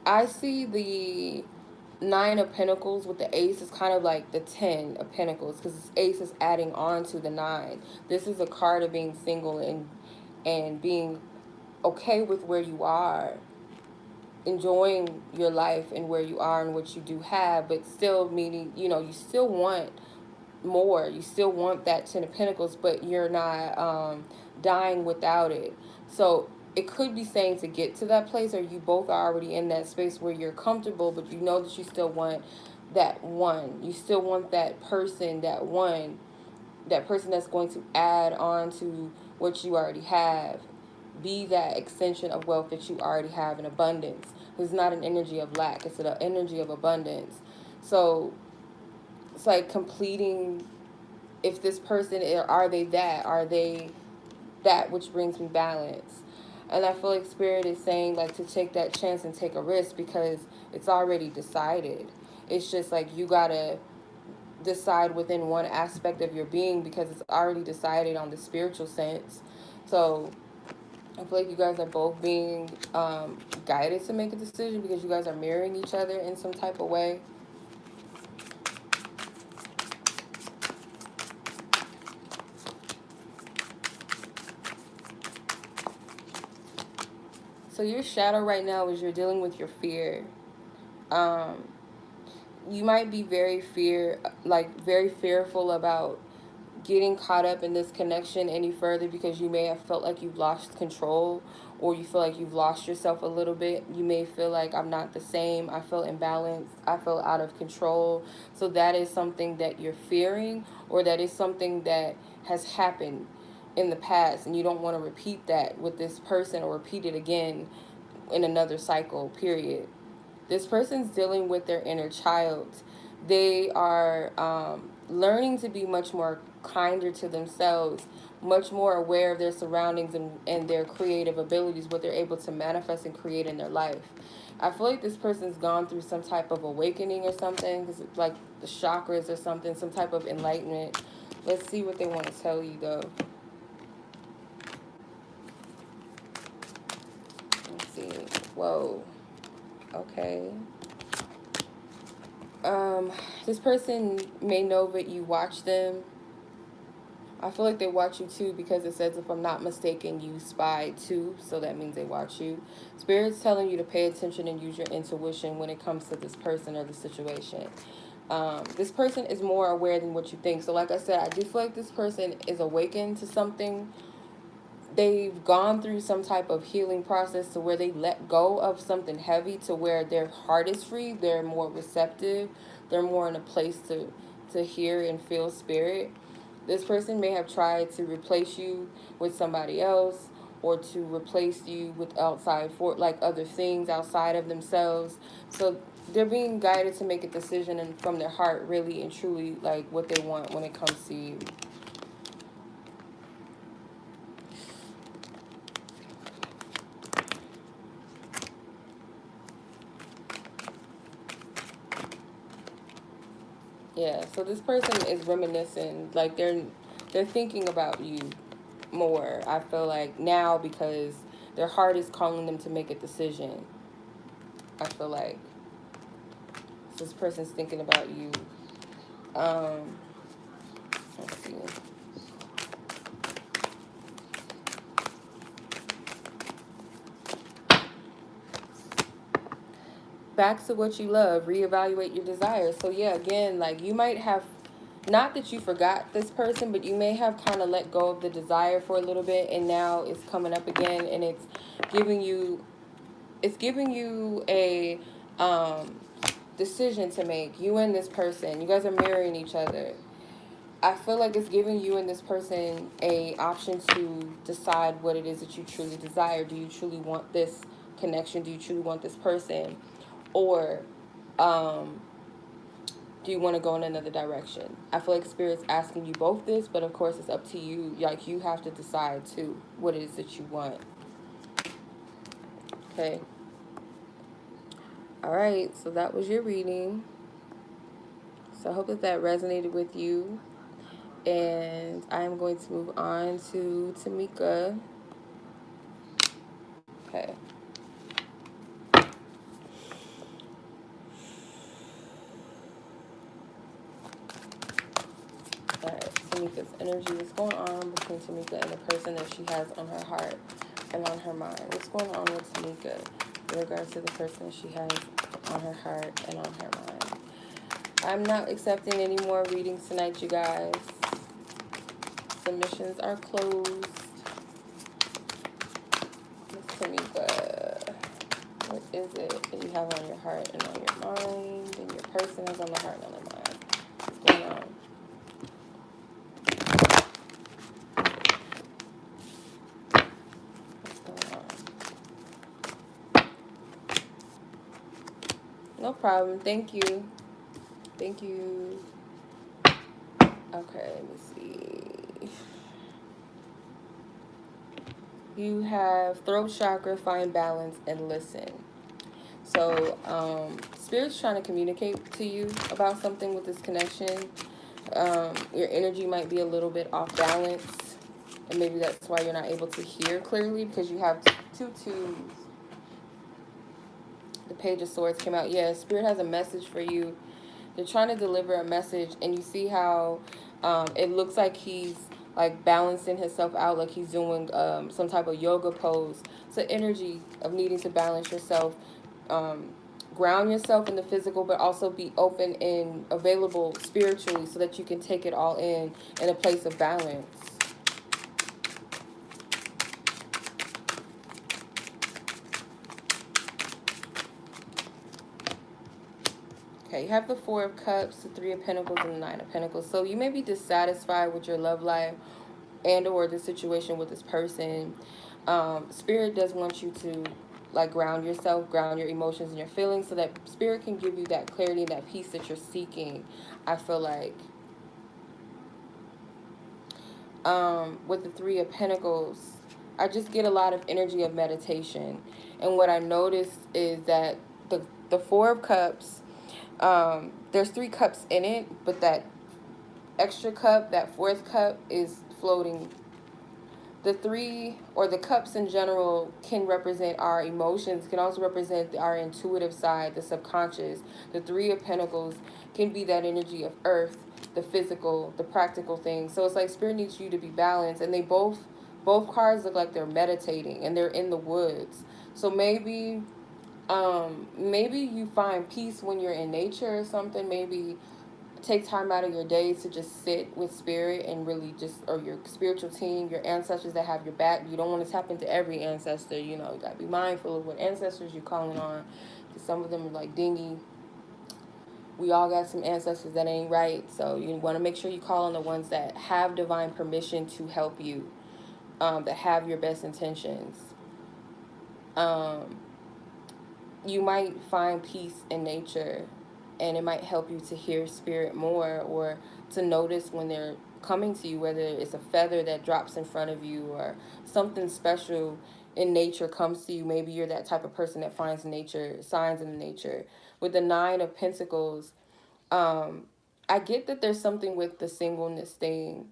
I see the Nine of Pentacles with the Ace is kind of like the 10 of Pentacles, because this Ace is adding on to the 9. This is a card of being single and being okay with where you are, enjoying your life and where you are and what you do have, but still meaning, you know, you still want more. You still want that 10 of Pentacles, but you're not dying without it. So it could be saying to get to that place, or you both are already in that space where you're comfortable, but you know that you still want that one. You still want that person, that one, that person that's going to add on to what you already have. Be that extension of wealth that you already have in abundance. It's not an energy of lack. It's an energy of abundance. So it's like completing, if this person, are they that which brings me balance? And I feel like Spirit is saying, like, to take that chance and take a risk, because it's already decided. It's just like you gotta decide within one aspect of your being, because it's already decided on the spiritual sense. So I feel like you guys are both being guided to make a decision because you guys are mirroring each other in some type of way. So your shadow right now is you're dealing with your fear. You might be very fearful about getting caught up in this connection any further because you may have felt like you've lost control, or you feel like you've lost yourself a little bit. You may feel like I'm not the same. I feel imbalanced. I feel out of control. So that is something that you're fearing, or that is something that has happened in the past, and you don't want to repeat that with this person or repeat it again in another cycle, period. This person's dealing with their inner child. They are learning to be much more kinder to themselves, much more aware of their surroundings and their creative abilities, what they're able to manifest and create in their life. I feel like this person's gone through some type of awakening or something, because it's like the chakras or something, some type of enlightenment. Let's see what they want to tell you, though. Let's see. Whoa. Okay. This person may know that you watch them. I feel like they watch you too, because it says, if I'm not mistaken, you spy too. So that means they watch you. Spirit's telling you to pay attention and use your intuition when it comes to this person or the situation. This person is more aware than what you think. So like I said, I do feel like this person is awakened to something. They've gone through some type of healing process to where they let go of something heavy, to where their heart is free. They're more receptive. They're more in a place to hear and feel spirit. This person may have tried to replace you with somebody else, or to replace you with outside for like other things outside of themselves. So they're being guided to make a decision and from their heart, really and truly, like what they want when it comes to you. Yeah, so this person is reminiscing, like they're thinking about you more, I feel like, now, because their heart is calling them to make a decision. I feel like this person's thinking about you. Let's see. Back to what you love, reevaluate your desires. So yeah, again, like you might have, not that you forgot this person, but you may have kind of let go of the desire for a little bit, and now it's coming up again, and it's giving you a decision to make. You and this person, you guys are mirroring each other. I feel like it's giving you and this person a option to decide what it is that you truly desire. Do you truly want this connection? Do you truly want this person? Or do you want to go in another direction? I feel like Spirit's asking you both this, but of course it's up to you. Like, you have to decide too what it is that you want. Okay. All right, so that was your reading. So I hope that resonated with you. And I'm going to move on to Tamica. Okay. Alright, Tamica's energy. What's going on between Tamica and the person that she has on her heart and on her mind? What's going on with Tamica in regards to the person she has on her heart and on her mind? I'm not accepting any more readings tonight, you guys. Submissions are closed. Miss Tamica, what is it that you have on your heart and on your mind, and your person has on the heart and on their mind? What's going on? No problem. Thank you. Thank you. Okay, let me see. You have throat chakra, find balance, and listen. So, Spirit's trying to communicate to you about something with this connection. Your energy might be a little bit off balance. And maybe that's why you're not able to hear clearly, because you have two twos. The Page of Swords came out. Yeah, Spirit has a message for you. They're trying to deliver a message, and you see how it looks like he's like balancing himself out, like he's doing some type of yoga pose. It's the energy of needing to balance yourself, um, ground yourself in the physical, but also be open and available spiritually so that you can take it all in a place of balance. Okay, you have the Four of Cups, the Three of Pentacles, and the Nine of Pentacles. So you may be dissatisfied with your love life and or the situation with this person. Spirit does want you to like ground yourself, ground your emotions and your feelings, so that Spirit can give you that clarity and that peace that you're seeking. I feel like with the Three of Pentacles, I just get a lot of energy of meditation. And what I noticed is that the Four of Cups, there's 3 cups in it, but that extra cup, that 4th cup, is floating. The 3, or the cups in general, can represent our emotions, can also represent our intuitive side, the subconscious. The 3 of Pentacles can be that energy of earth, the physical, the practical things. So it's like Spirit needs you to be balanced, and they both cards look like they're meditating and they're in the woods. So maybe maybe you find peace when you're in nature or something. Maybe take time out of your day to just sit with Spirit and really just, or your spiritual team, your ancestors that have your back. You don't want to tap into every ancestor, you know. You got to be mindful of what ancestors you're calling on, because some of them are like dingy. We all got some ancestors that ain't right, so you want to make sure you call on the ones that have divine permission to help you, that have your best intentions. You might find peace in nature, and it might help you to hear Spirit more, or to notice when they're coming to you, whether it's a feather that drops in front of you or something special in nature comes to you. Maybe you're that type of person that finds nature, signs in nature. With the Nine of Pentacles, I get that there's something with the singleness thing.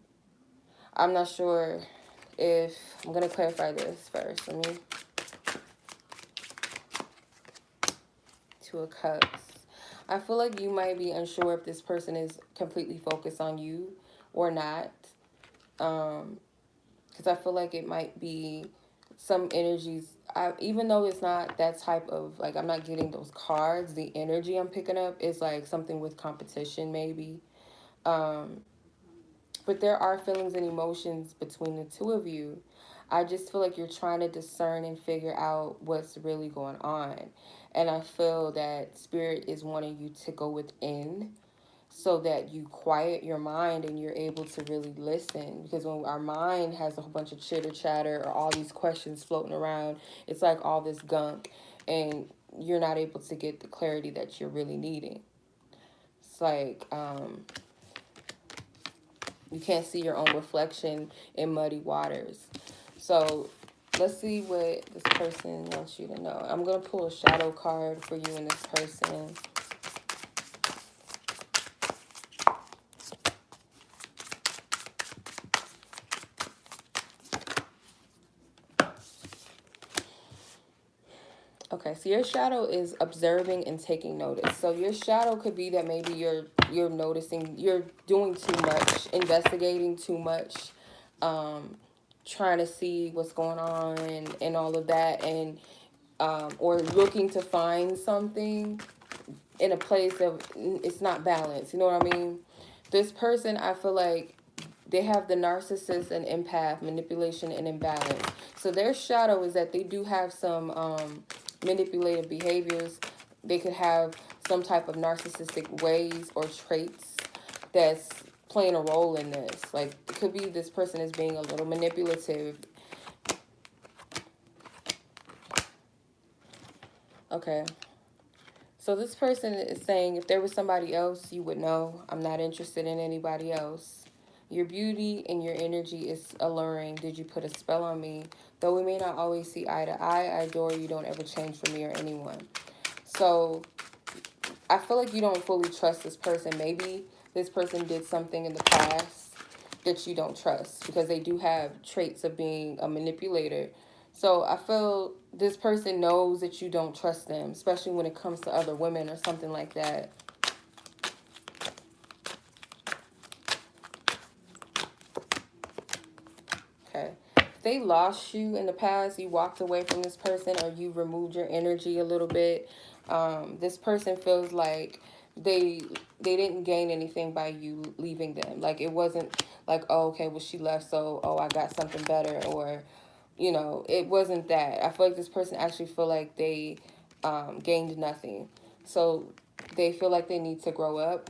I'm not sure if, I'm going to clarify this first. Let me, Two of Cups. I feel like you might be unsure if this person is completely focused on you or not. Because I feel like it might be some energies. Even though it's not that type of, like, I'm not getting those cards, the energy I'm picking up is like something with competition maybe. But there are feelings and emotions between the two of you. I just feel like you're trying to discern and figure out what's really going on. And I feel that Spirit is wanting you to go within so that you quiet your mind and you're able to really listen. Because when our mind has a whole bunch of chitter chatter or all these questions floating around, it's like all this gunk, and you're not able to get the clarity that you're really needing. It's like you can't see your own reflection in muddy waters. So let's see what this person wants you to know. I'm going to pull a shadow card for you and this person. Okay, so your shadow is observing and taking notice. So your shadow could be that maybe you're noticing, you're doing too much, investigating too much, trying to see what's going on and all of that, and or looking to find something in a place of it's not balanced. You know what I mean? This person, I feel like they have the narcissist and empath, manipulation and imbalance. So their shadow is that they do have some manipulative behaviors. They could have some type of narcissistic ways or traits that's playing a role in this. Like, it could be this person is being a little manipulative. Okay. So this person is saying, if there was somebody else, you would know. I'm not interested in anybody else. Your beauty and your energy is alluring. Did you put a spell on me? Though we may not always see eye to eye, I adore you. Don't ever change for me or anyone. So I feel like you don't fully trust this person. Maybe this person did something in the past that you don't trust, because they do have traits of being a manipulator. So I feel this person knows that you don't trust them, especially when it comes to other women or something like that. Okay. If they lost you in the past, you walked away from this person, or you removed your energy a little bit, this person feels like they didn't gain anything by you leaving them. Like, it wasn't like, oh, okay, well, she left, so, oh, I got something better, or, you know, it wasn't that. I feel like this person actually feel like they gained nothing. So they feel like they need to grow up.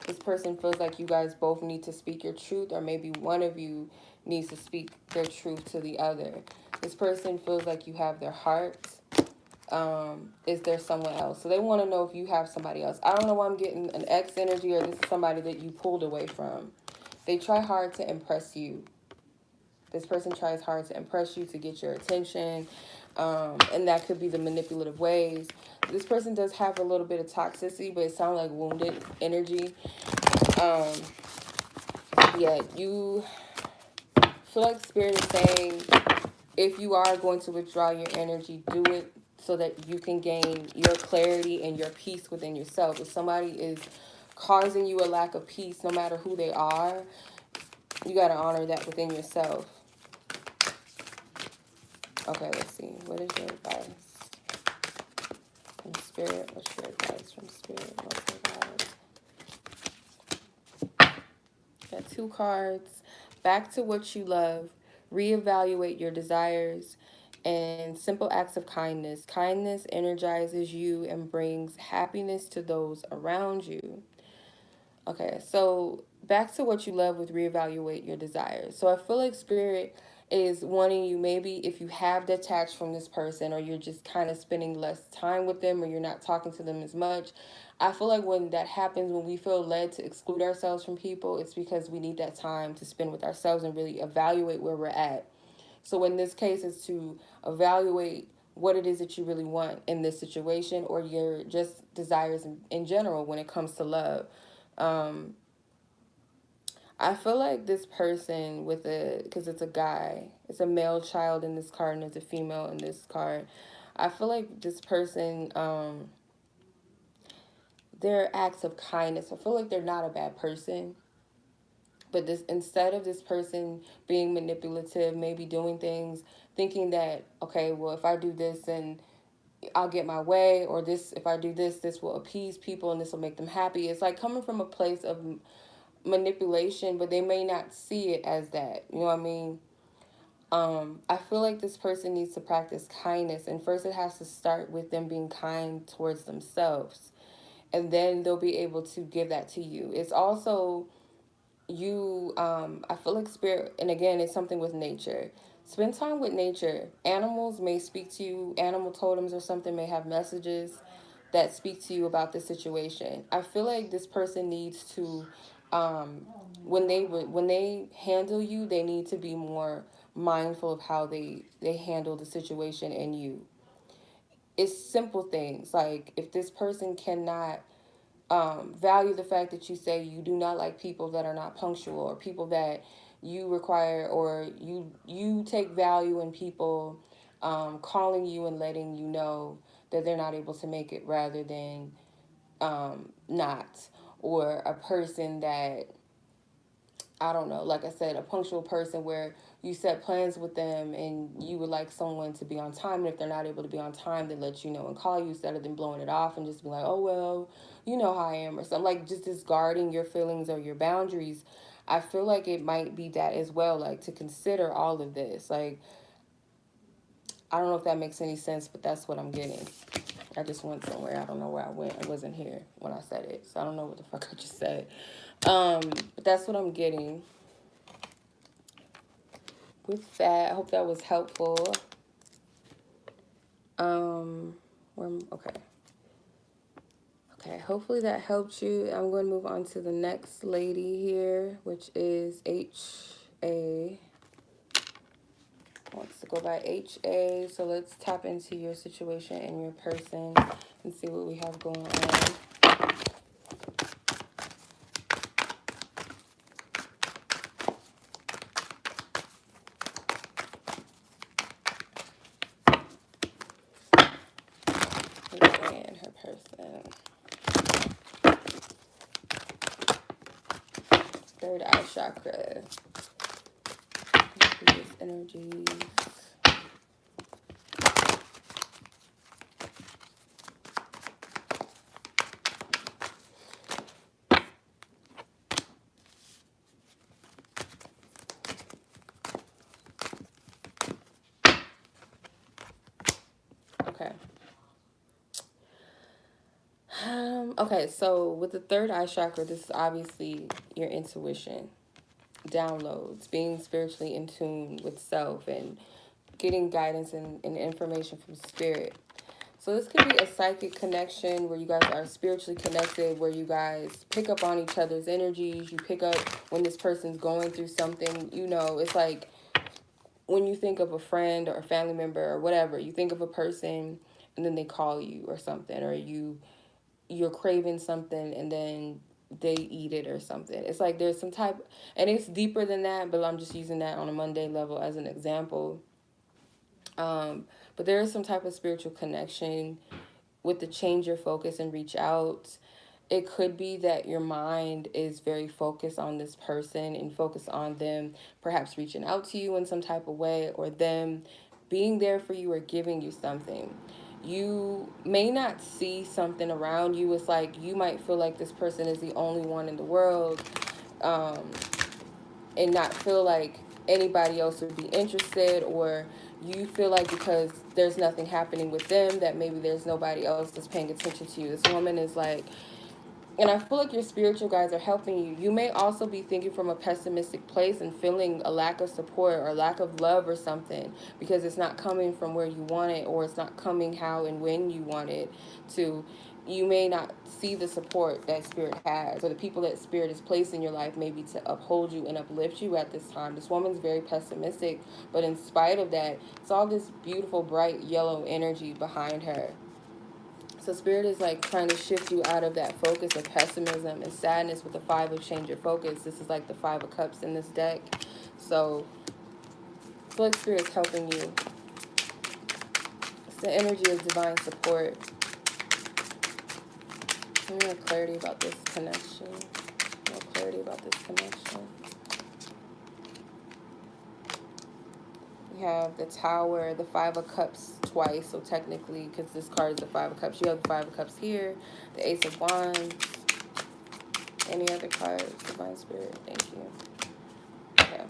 This person feels like you guys both need to speak your truth, or maybe one of you needs to speak their truth to the other. This person feels like you have their heart. Is there someone else? So they want to know if you have somebody else. I don't know why I'm getting an ex energy, or this is somebody that you pulled away from. They try hard to impress you. This person tries hard to impress you, to get your attention, and that could be the manipulative ways. This person does have a little bit of toxicity, but it sounds like wounded energy. Yeah, you feel like Spirit is saying, if you are going to withdraw your energy, do it so that you can gain your clarity and your peace within yourself. If somebody is causing you a lack of peace, no matter who they are, you got to honor that within yourself. Okay, let's see. What is your advice from Spirit? What's your advice from Spirit? What's your advice? Got 2 cards. Back to what you love. Reevaluate your desires. And simple acts of kindness. Kindness energizes you and brings happiness to those around you. Okay, so back to what you love with reevaluate your desires. So I feel like Spirit is wanting you, maybe if you have detached from this person, or you're just kind of spending less time with them, or you're not talking to them as much. I feel like when that happens, when we feel led to exclude ourselves from people, it's because we need that time to spend with ourselves and really evaluate where we're at. So in this case, it's to evaluate what it is that you really want in this situation, or your just desires in general when it comes to love. I feel like this person with because it's a guy, it's a male child in this card, and it's a female in this card. I feel like this person, their acts of kindness, I feel like they're not a bad person. But this, instead of this person being manipulative, maybe doing things, thinking that, okay, well, if I do this, then I'll get my way, or this, if I do this, this will appease people and this will make them happy. It's like coming from a place of manipulation, but they may not see it as that. You know what I mean? I feel like this person needs to practice kindness, and first it has to start with them being kind towards themselves, and then they'll be able to give that to you. It's also you, I feel like Spirit, and again, it's something with nature. Spend time with nature. Animals may speak to you. Animal totems or something may have messages that speak to you about the situation. I feel like this person needs to, when they handle you, they need to be more mindful of how they handle the situation and you. It's simple things, like if this person cannot value the fact that you say you do not like people that are not punctual, or people that you require, or you take value in people calling you and letting you know that they're not able to make it, rather than not, or a person that, I don't know, like I said, a punctual person where you set plans with them and you would like someone to be on time. And if they're not able to be on time, they let you know and call you, instead of them blowing it off and just be like, oh, well, you know how I am, or something. Like, just discarding your feelings or your boundaries. I feel like it might be that as well, like to consider all of this. Like, I don't know if that makes any sense, but that's what I'm getting. I just went somewhere. I don't know where I went. I wasn't here when I said it, so I don't know what the fuck I just said. But that's what I'm getting with that. I hope that was helpful. Okay, hopefully that helped you. I'm going to move on to the next lady here, which is HA. Wants to go by HA. So let's tap into your situation and your person and see what we have going on. Third eye chakra. Previous energies. Okay. Okay, so with the third eye chakra, this is obviously your intuition, downloads, being spiritually in tune with self, and getting guidance and information from spirit. So this could be a psychic connection where you guys are spiritually connected, where you guys pick up on each other's energies. You pick up when this person's going through something. You know, it's like when you think of a friend or a family member or whatever, you think of a person and then they call you or something, or you're craving something and then they eat it or something. It's like there's some type, and it's deeper than that, but I'm just using that on a mundane level as an example. But there is some type of spiritual connection with the change your focus and reach out. It could be that your mind is very focused on this person and focused on them perhaps reaching out to you in some type of way, or them being there for you or giving you something. You may not see something around you. It's like you might feel like this person is the only one in the world, um, and not feel like anybody else would be interested, or you feel like because there's nothing happening with them that maybe there's nobody else that's paying attention to you. This woman is like, and I feel like your spiritual guides are helping you. You may also be thinking from a pessimistic place and feeling a lack of support or lack of love or something, because it's not coming from where you want it, or it's not coming how and when you want it to. You may not see the support that spirit has, or the people that spirit is placed in your life maybe to uphold you and uplift you at this time. This woman's very pessimistic, but in spite of that, it's all this beautiful bright yellow energy behind her. So spirit is like trying to shift you out of that focus of pessimism and sadness with the five of change your focus. This is like the 5 of cups in this deck. So I feel like spirit's helping you. It's the energy of divine support. More clarity about this connection. More clarity about this connection. We have the Tower, the 5 of Cups twice. So technically, because this card is the 5 of Cups, you have the 5 of Cups here. The Ace of Wands. Any other cards? Divine Spirit. Thank you. Okay.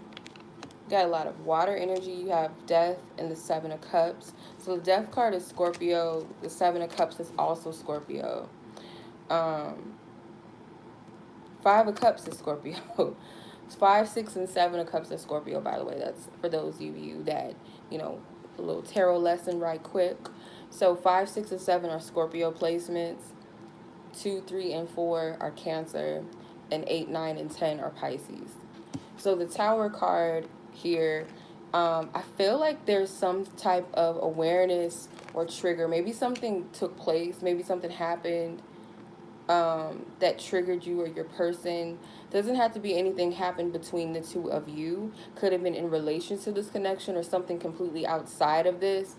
Got a lot of water energy. You have Death and the 7 of Cups. So the Death card is Scorpio. The 7 of Cups is also Scorpio. 5 of Cups is Scorpio. 5, 6, and 7 of Cups are Scorpio, by the way. That's for those of you that, you know, a little tarot lesson right quick. So 5, 6, and 7 are Scorpio placements. 2, 3, and 4 are Cancer. And 8, 9, and 10 are Pisces. So the Tower card here, I feel like there's some type of awareness or trigger. Maybe something took place. Maybe something happened that triggered you or your person. Doesn't have to be anything happened between the two of you. Could have been in relation to this connection or something completely outside of this.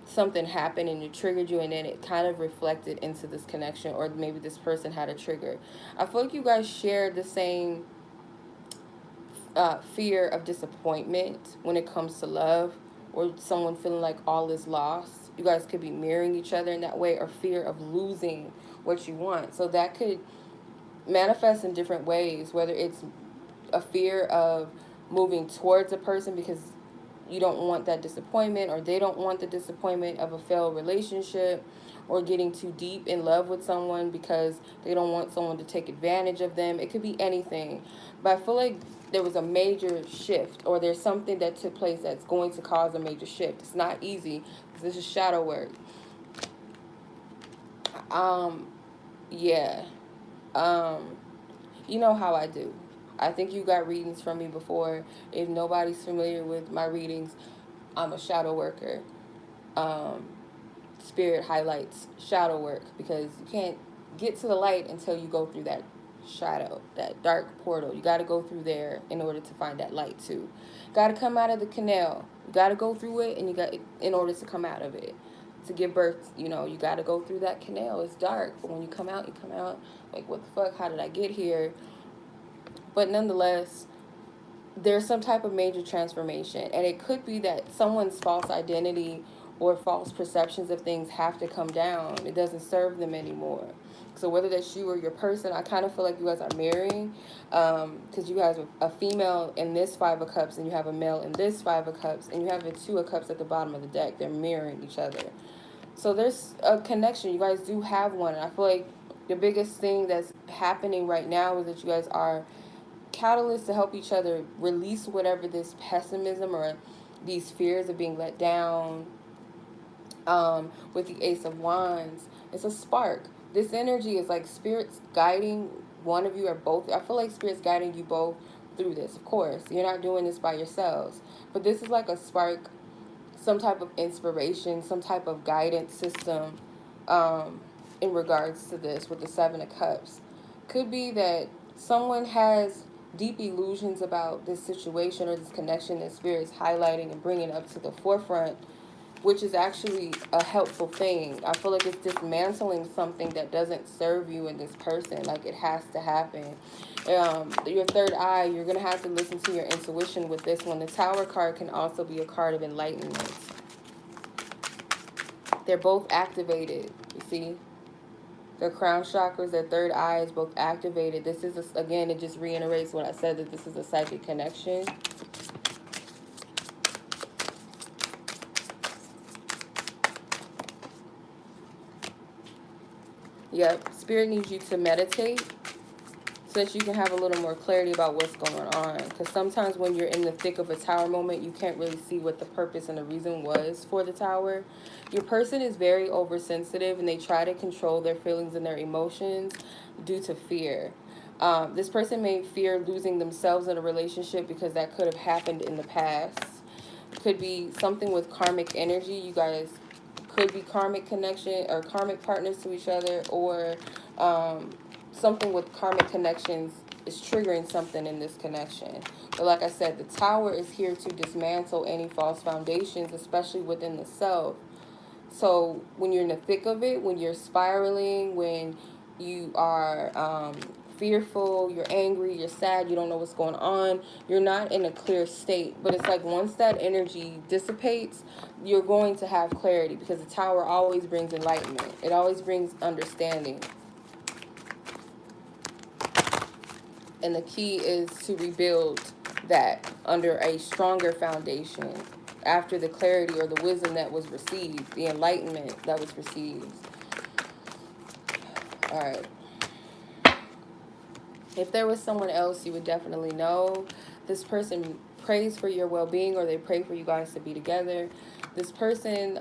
Something happened and it triggered you, and then it kind of reflected into this connection, or maybe this person had a trigger. I feel like you guys share the same fear of disappointment when it comes to love, or someone feeling like all is lost. You guys could be mirroring each other in that way, or fear of losing what you want. So that could manifest in different ways, whether it's a fear of moving towards a person because you don't want that disappointment, or they don't want the disappointment of a failed relationship, or getting too deep in love with someone because they don't want someone to take advantage of them. It could be anything. But I feel like there was a major shift, or there's something that took place that's going to cause a major shift. It's not easy because this is shadow work. Yeah. You know how I do. I think you got readings from me before. If nobody's familiar with my readings, I'm a shadow worker. Spirit highlights shadow work because you can't get to the light until you go through that shadow, that dark portal. You got to go through there in order to find that light too. Got to come out of the canal. You got to go through it, and you got, in order to come out of it, to give birth, you know, you got to go through that canal. It's dark, but when you come out like, what the fuck? How did I get here? But nonetheless, there's some type of major transformation, and it could be that someone's false identity or false perceptions of things have to come down. It doesn't serve them anymore. So whether that's you or your person, I kind of feel like you guys are marrying, because you guys have a female in this Five of Cups and you have a male in this Five of Cups, and you have a Two of Cups at the bottom of the deck. They're mirroring each other. So there's a connection. You guys do have one. And I feel like the biggest thing that's happening right now is that you guys are catalysts to help each other release whatever this pessimism or these fears of being let down. With the Ace of Wands, it's a spark. This energy is like spirits guiding one of you or both. I feel like spirits guiding you both through this. Of course, you're not doing this by yourselves, but this is like a spark, some type of inspiration, some type of guidance system, in regards to this with the Seven of Cups. Could be that someone has deep illusions about this situation or this connection that spirit's highlighting and bringing up to the forefront, which is actually a helpful thing. I feel like it's dismantling something that doesn't serve you and this person. Like, it has to happen. Your third eye, you're going to have to listen to your intuition with this one. The Tower card can also be a card of enlightenment. They're both activated, you see? Their crown chakras, their third eye is both activated. This is, again, it just reiterates what I said, that this is a psychic connection. Yep, Spirit needs you to meditate so that you can have a little more clarity about what's going on. Because sometimes when you're in the thick of a tower moment, you can't really see what the purpose and the reason was for the tower. Your person is very oversensitive, and they try to control their feelings and their emotions due to fear. This person may fear losing themselves in a relationship because that could have happened in the past. It could be something with karmic energy. You guys could be karmic connection or karmic partners to each other, or something with karmic connections is triggering something in this connection. But like I said, the Tower is here to dismantle any false foundations, especially within the self. So when you're in the thick of it, when you're spiraling, when you are fearful, you're angry, you're sad, you don't know what's going on, you're not in a clear state. But it's like once that energy dissipates, you're going to have clarity, because the Tower always brings enlightenment. It always brings understanding. And the key is to rebuild that under a stronger foundation after the clarity or the wisdom that was received, the enlightenment that was received. All right. If there was someone else, you would definitely know. This person prays for your well-being, or they pray for you guys to be together. This person,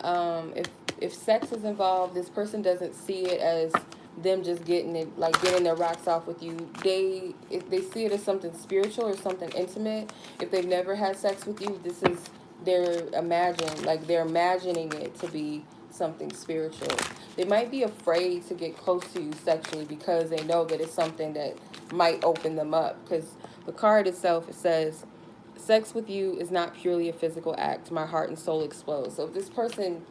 if sex is involved, this person doesn't see it as them just getting it, like getting their rocks off with you. They see it as something spiritual or something intimate. If they've never had sex with you, this is they're imagining it to be something spiritual. They might be afraid to get close to you sexually because they know that it's something that might open them up. Because the card itself, it says, sex with you is not purely a physical act. My heart and soul explode. So if this person,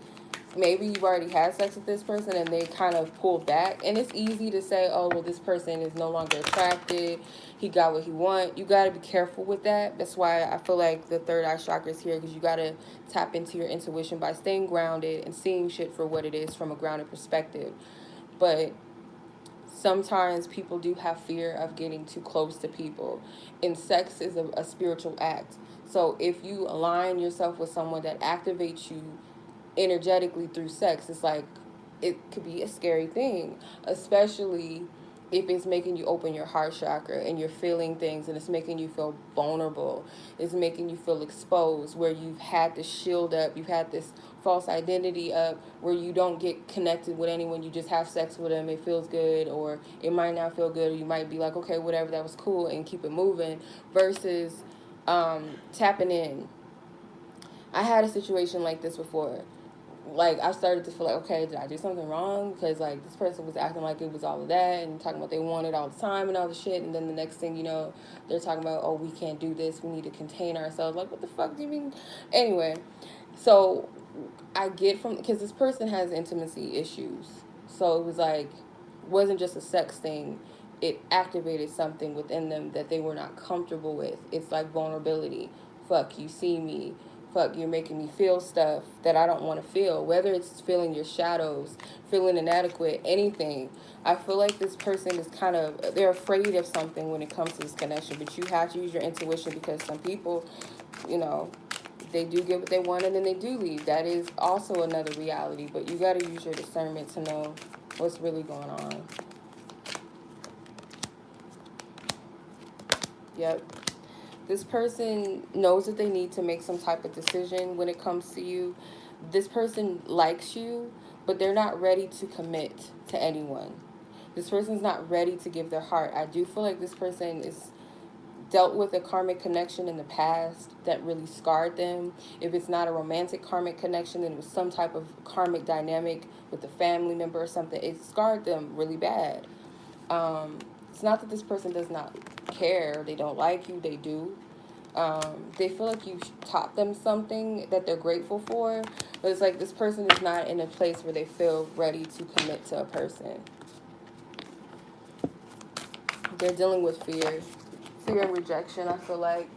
maybe you've already had sex with this person and they kind of pulled back, and it's easy to say, oh, well, this person is no longer attracted, he got what he want. You got to be careful with that. That's why I feel like the third eye chakra is here, because you got to tap into your intuition by staying grounded and seeing shit for what it is from a grounded perspective. But sometimes people do have fear of getting too close to people, and sex is a spiritual act. So if you align yourself with someone that activates you energetically through sex, it's like it could be a scary thing, especially if it's making you open your heart chakra and you're feeling things and it's making you feel vulnerable, it's making you feel exposed, where you've had this shield up, you've had this false identity up, where you don't get connected with anyone, you just have sex with them, it feels good, or it might not feel good, or you might be like, okay, whatever, that was cool, and keep it moving, versus tapping in. I had a situation like this before. Like, I started to feel like, okay, did I do something wrong? Because, like, this person was acting like it was all of that and talking about they want it all the time and all the shit. And then the next thing you know, they're talking about, oh, we can't do this. We need to contain ourselves. Like, what the fuck do you mean? Anyway, so I get from, because this person has intimacy issues. So it was like, it wasn't just a sex thing. it activated something within them that they were not comfortable with. It's like vulnerability. Fuck, you see me. Fuck, you're making me feel stuff that I don't want to feel. Whether it's feeling your shadows, feeling inadequate, anything. I feel like this person is kind of, they're afraid of something when it comes to this connection. But you have to use your intuition, because some people, you know, they do get what they want and then they do leave. That is also another reality. But you got to use your discernment to know what's really going on. Yep. This person knows that they need to make some type of decision when it comes to you. This person likes you, but they're not ready to commit to anyone. This person's not ready to give their heart. I do feel like this person is dealt with a karmic connection in the past that really scarred them. If it's not a romantic karmic connection, then it was some type of karmic dynamic with a family member or something. It scarred them really bad. It's not that this person does not care. They don't like you. They do. They feel like you taught them something that they're grateful for. But it's like this person is not in a place where they feel ready to commit to a person. They're dealing with fear. Fear and rejection, I feel like.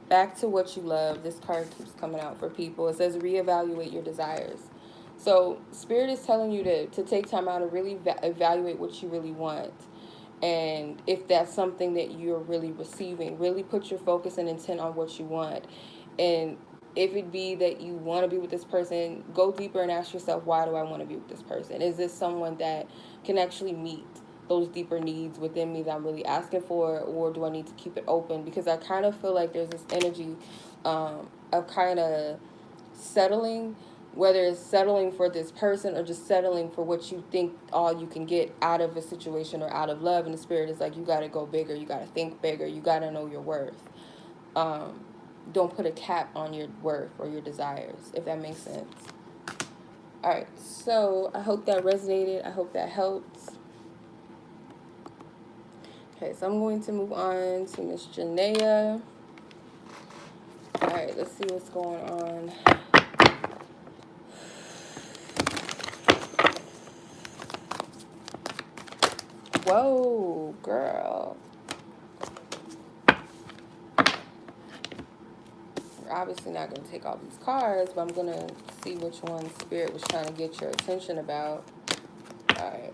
Back to what you love. This card keeps coming out for people. It says reevaluate your desires. So Spirit is telling you to take time out and really evaluate what you really want. And if that's something that you're really receiving, really put your focus and intent on what you want. And if it be that you want to be with this person, go deeper and ask yourself, why do I want to be with this person? Is this someone that can actually meet those deeper needs within me that I'm really asking for, or do I need to keep it open? Because I kind of feel like there's this energy of kind of settling, whether it's settling for this person or just settling for what you think all you can get out of a situation or out of love. And the Spirit is like, you got to go bigger, you got to think bigger, you got to know your worth. Don't put a cap on your worth or your desires, if that makes sense. All right, so I hope that resonated. I hope that helped. Okay, so I'm going to move on to Miss Janaya. All right, let's see what's going on. Whoa, girl. We're obviously not going to take all these cards, but I'm going to see which one Spirit was trying to get your attention about. All right.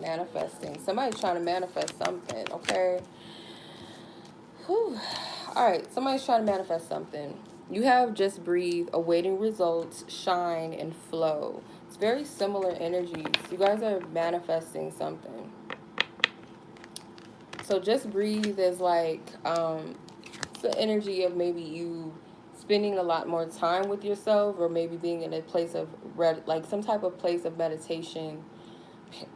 Manifesting. Somebody's trying to manifest something, okay? Whew. All right, somebody's trying to manifest something. You have just breathe, awaiting results, shine, and flow. It's very similar energies. You guys are manifesting something. So just breathe is like it's the energy of maybe you spending a lot more time with yourself, or maybe being in a place of like some type of place of meditation,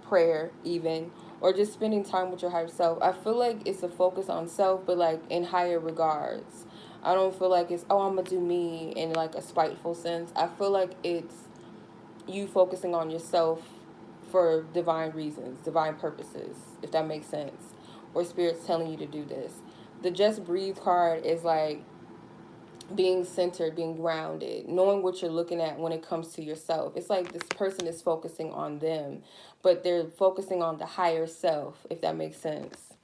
prayer even, or just spending time with your higher self. I feel like it's a focus on self, but like in higher regards. I don't feel like it's, oh, I'm gonna do me in like a spiteful sense. I feel like it's you focusing on yourself for divine reasons, divine purposes, if that makes sense, or Spirit's telling you to do this. The just breathe card is like being centered, being grounded, knowing what you're looking at when it comes to yourself. It's like this person is focusing on them, but they're focusing on the higher self, if that makes sense.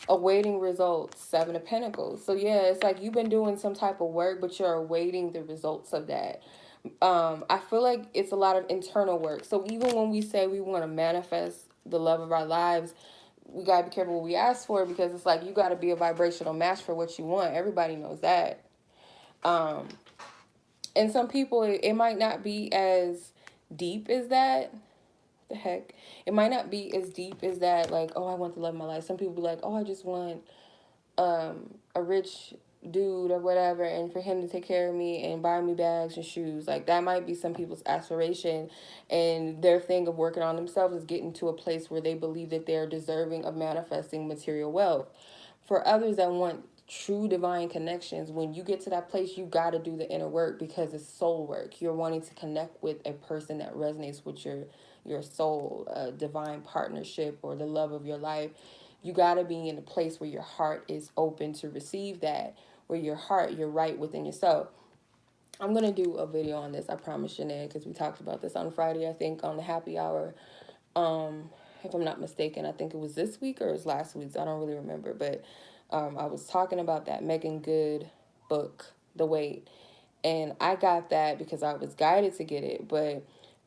Awaiting results, Seven of Pentacles. So yeah, it's like you've been doing some type of work, but you're awaiting the results of that. I feel like it's a lot of internal work. So even when we say we want to manifest the love of our lives, we got to be careful what we ask for, because it's like you got to be a vibrational match for what you want. Everybody knows that. And some people, it might not be as deep as that. The heck? It might not be as deep as that, like, oh, I want the love of my life. Some people be like, oh, I just want a rich dude or whatever, and for him to take care of me and buy me bags and shoes. Like, that might be some people's aspiration, and their thing of working on themselves is getting to a place where they believe that they're deserving of manifesting material wealth. For others that want true divine connections, when you get to that place, you got to do the inner work, because it's soul work. You're wanting to connect with a person that resonates with your soul, a divine partnership, or the love of your life. You got to be in a place where your heart is open to receive that, where you're right within yourself. I'm going to do a video on this, I promise, Janaya, because we talked about this on Friday, I think, on the happy hour. if I'm not mistaken, I think it was this week or it was last week's. I don't really remember. But I was talking about that Megan Good book, The Wait. And I got that because I was guided to get it. But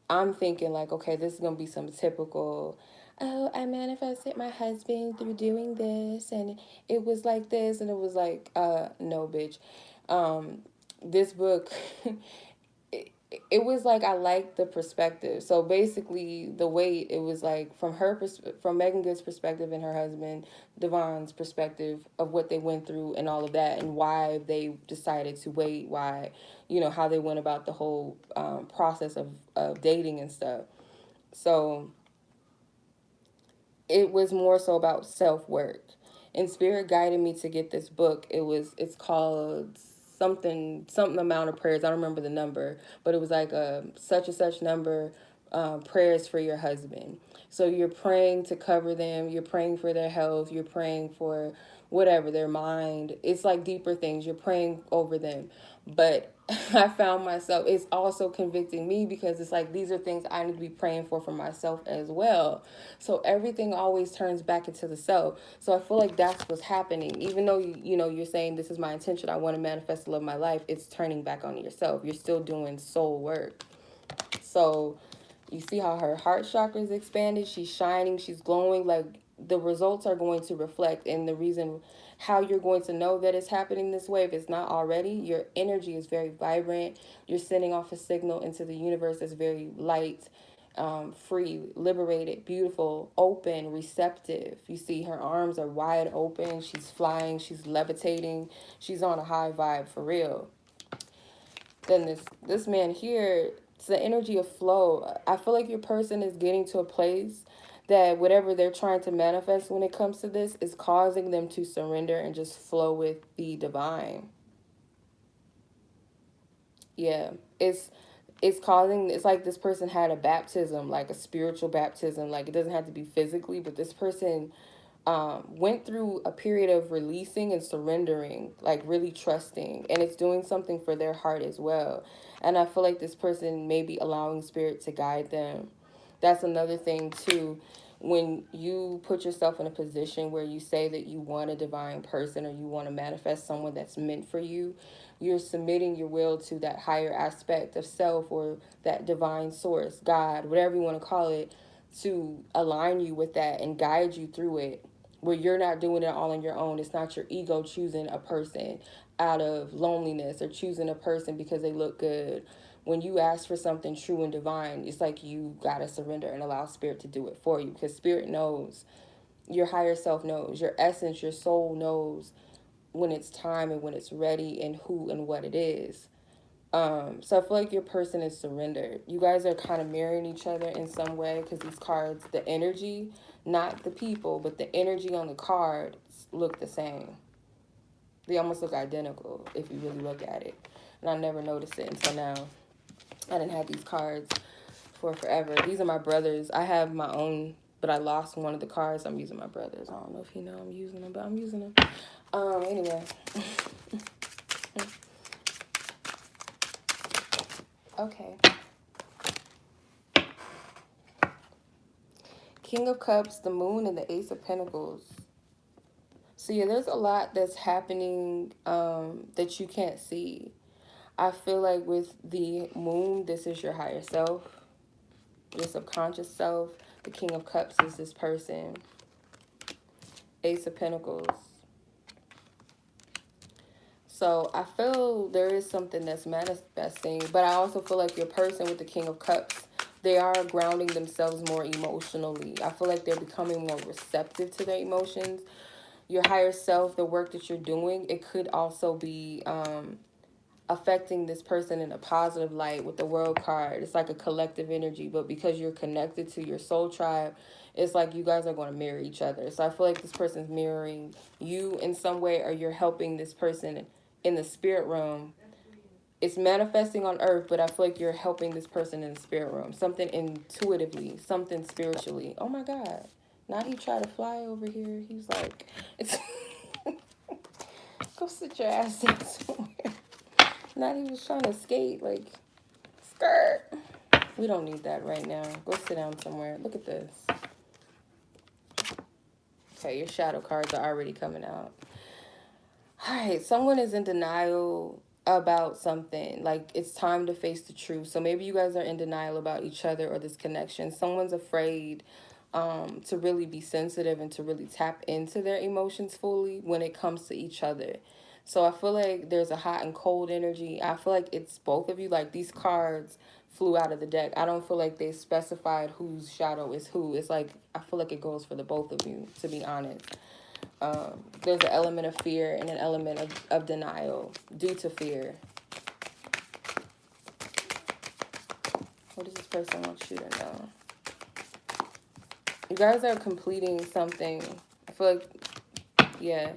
I'm thinking like, okay, this is going to be some typical, oh, I manifested my husband through doing this. And it was like this. And it was like, no, bitch. This book, it was like I liked the perspective. So basically, the Wait, it was like from from Megan Good's perspective and her husband Devon's perspective of what they went through and all of that, and why they decided to wait, why, how they went about the whole process of dating and stuff. So it was more so about self-work, and spirit guided me to get this book. It's called something amount of prayers. I don't remember the number, but it was like such and such number, prayers for your husband. So you're praying to cover them, you're praying for their health, you're praying for whatever, their mind. It's like deeper things, you're praying over them. But I found myself, it's also convicting me, because it's like these are things I need to be praying for myself as well. So everything always turns back into the self. So I feel like that's what's happening. Even though you're saying this is my intention, I want to manifest the love of my life, it's turning back on yourself. You're still doing soul work. So you see how her heart chakra is expanded, she's shining, she's glowing. Like, the results are going to reflect. And the reason how you're going to know that it's happening this way, if it's not already, your energy is very vibrant. You're sending off a signal into the universe that's very light, free, liberated, beautiful, open, receptive. You see her arms are wide open, she's flying, she's levitating, she's on a high vibe for real. Then this man here, it's the energy of flow. I feel like your person is getting to a place that whatever they're trying to manifest when it comes to this is causing them to surrender and just flow with the divine. Yeah, it's like this person had a baptism, like a spiritual baptism. Like, it doesn't have to be physically, but this person went through a period of releasing and surrendering, like really trusting, and it's doing something for their heart as well. And I feel like this person may be allowing spirit to guide them. That's another thing too. When you put yourself in a position where you say that you want a divine person, or you want to manifest someone that's meant for you, you're submitting your will to that higher aspect of self, or that divine source, God, whatever you want to call it, to align you with that and guide you through it, where you're not doing it all on your own. It's not your ego choosing a person out of loneliness, or choosing a person because they look good. When you ask for something true and divine, it's like you gotta surrender and allow spirit to do it for you, because spirit knows, your higher self knows, your essence, your soul knows when it's time and when it's ready, and who and what it is. So I feel like your person is surrendered. You guys are kind of mirroring each other in some way, because these cards, the energy, not the people, but the energy on the cards look the same. They almost look identical if you really look at it. And I never noticed it until now. I didn't have these cards for forever. These are my brothers. I have my own, but I lost one of the cards. I'm using my brothers. I don't know if you know I'm using them, but I'm using them. Anyway. Okay. King of Cups, the Moon, and the Ace of Pentacles. So yeah, there's a lot that's happening that you can't see. I feel like with the Moon, this is your higher self, your subconscious self. The King of Cups is this person. Ace of Pentacles. So I feel there is something that's manifesting, but I also feel like your person with the King of Cups, they are grounding themselves more emotionally. I feel like they're becoming more receptive to their emotions. Your higher self, the work that you're doing, it could also be affecting this person in a positive light with the World card. It's like a collective energy, but because you're connected to your soul tribe, it's like you guys are going to mirror each other. So I feel like this person's mirroring you in some way, or you're helping this person in the spirit realm. It's manifesting on earth, but I feel like you're helping this person in the spirit realm. Something intuitively, something spiritually. Oh my God. Now he tried to fly over here. He's like, it's go sit your ass down somewhere. Not even trying to skate, like, skirt. We don't need that right now. Go sit down somewhere. Look at this. Okay, your shadow cards are already coming out. All right, someone is in denial about something. Like, it's time to face the truth. So maybe you guys are in denial about each other or this connection. Someone's afraid to really be sensitive and to really tap into their emotions fully when it comes to each other. So I feel like there's a hot and cold energy. I feel like it's both of you. Like, these cards flew out of the deck. I don't feel like they specified whose shadow is who. It's like, I feel like it goes for the both of you, to be honest. There's an element of fear and an element of denial due to fear. What does this person want you to know? You guys are completing something. I feel like, yeah,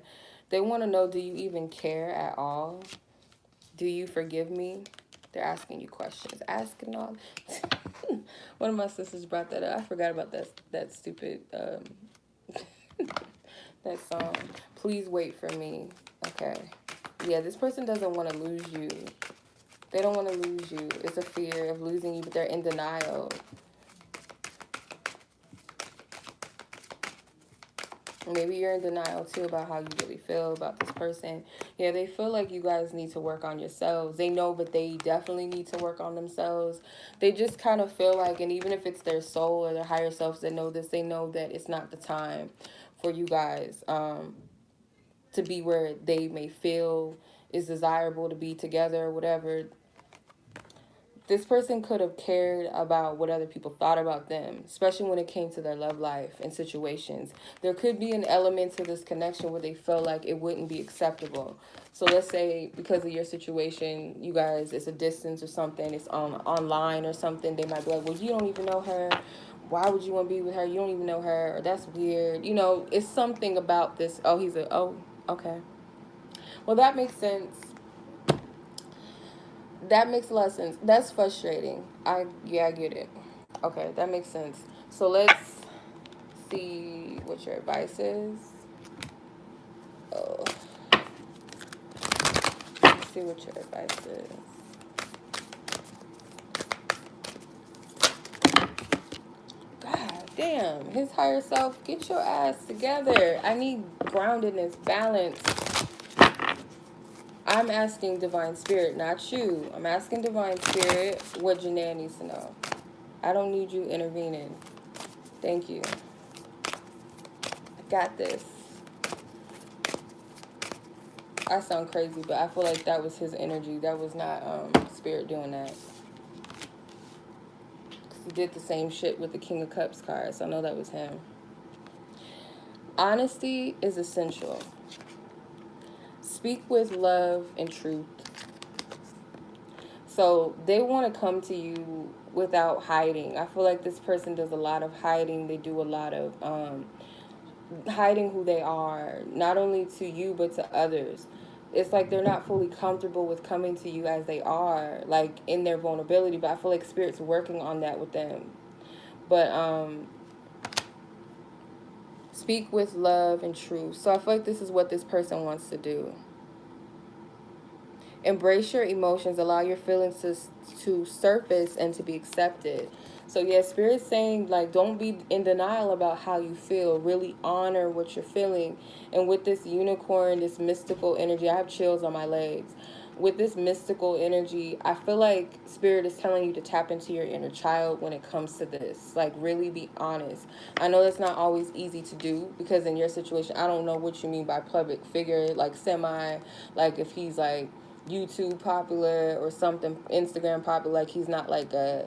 they want to know, do you even care at all? Do you forgive me? They're asking you questions. Asking all. One of my sisters brought that up. I forgot about that stupid that song. Please wait for me. Okay. Yeah, this person doesn't want to lose you. They don't want to lose you. It's a fear of losing you, but they're in denial. Maybe you're in denial too about how you really feel about this person. Yeah, they feel like you guys need to work on yourselves. They know, but they definitely need to work on themselves. They just kind of feel like, and even if it's their soul or their higher selves that know this, they know that it's not the time for you guys to be where they may feel is desirable to be together or whatever. This person could have cared about what other people thought about them, especially when it came to their love life and situations. There could be an element to this connection where they feel like it wouldn't be acceptable. So let's say because of your situation, you guys, it's a distance or something, it's online or something, they might be like, well, you don't even know her. Why would you want to be with her? You don't even know her. Or that's weird. You know, it's something about this. Oh, okay. Well, that makes sense. That makes a lot of sense. That's frustrating. I get it. Okay, that makes sense. So let's see what your advice is. Oh, let's see what your advice is. God damn, his higher self, get your ass together. I need groundedness, balance. I'm asking Divine Spirit, not you. I'm asking Divine Spirit what Janaya needs to know. I don't need you intervening. Thank you. I got this. I sound crazy, but I feel like that was his energy. That was not Spirit doing that. He did the same shit with the King of Cups card, so I know that was him. Honesty is essential. Speak with love and truth. So they want to come to you without hiding. I feel like this person does a lot of hiding. They do a lot of hiding who they are, not only to you, but to others. It's like they're not fully comfortable with coming to you as they are, like in their vulnerability, but I feel like Spirit's working on that with them. But speak with love and truth. So I feel like this is what this person wants to do. Embrace your emotions, allow your feelings to surface and to be accepted. So yeah, Spirit's saying, like, don't be in denial about how you feel. Really honor what you're feeling. And with this unicorn, this mystical energy, I have chills on my legs. With this mystical energy, I feel like Spirit is telling you to tap into your inner child when it comes to this. Like, really be honest. I know that's not always easy to do because in your situation, I don't know what you mean by public figure, like semi, like if he's like YouTube popular or something, Instagram popular, like he's not like a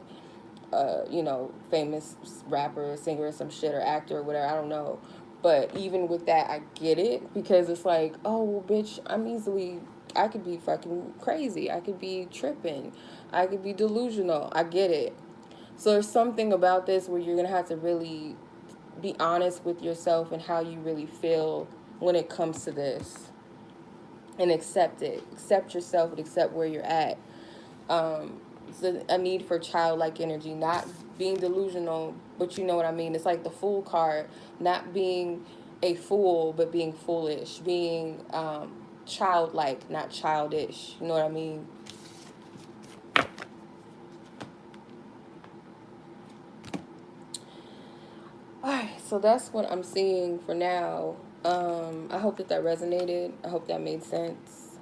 you know, famous rapper or singer or some shit or actor or whatever, I don't know. But even with that, I get it because it's like, oh, well, bitch, I could be fucking crazy. I could be tripping. I could be delusional. I get it. So there's something about this where you're going to have to really be honest with yourself and how you really feel when it comes to this. And accept it. Accept yourself and accept where you're at. It's a need for childlike energy, not being delusional, but you know what I mean. It's like the Fool card, not being a fool, but being foolish, being childlike, not childish. You know what I mean? All right, So that's what I'm seeing for now. I hope that resonated. I hope that made sense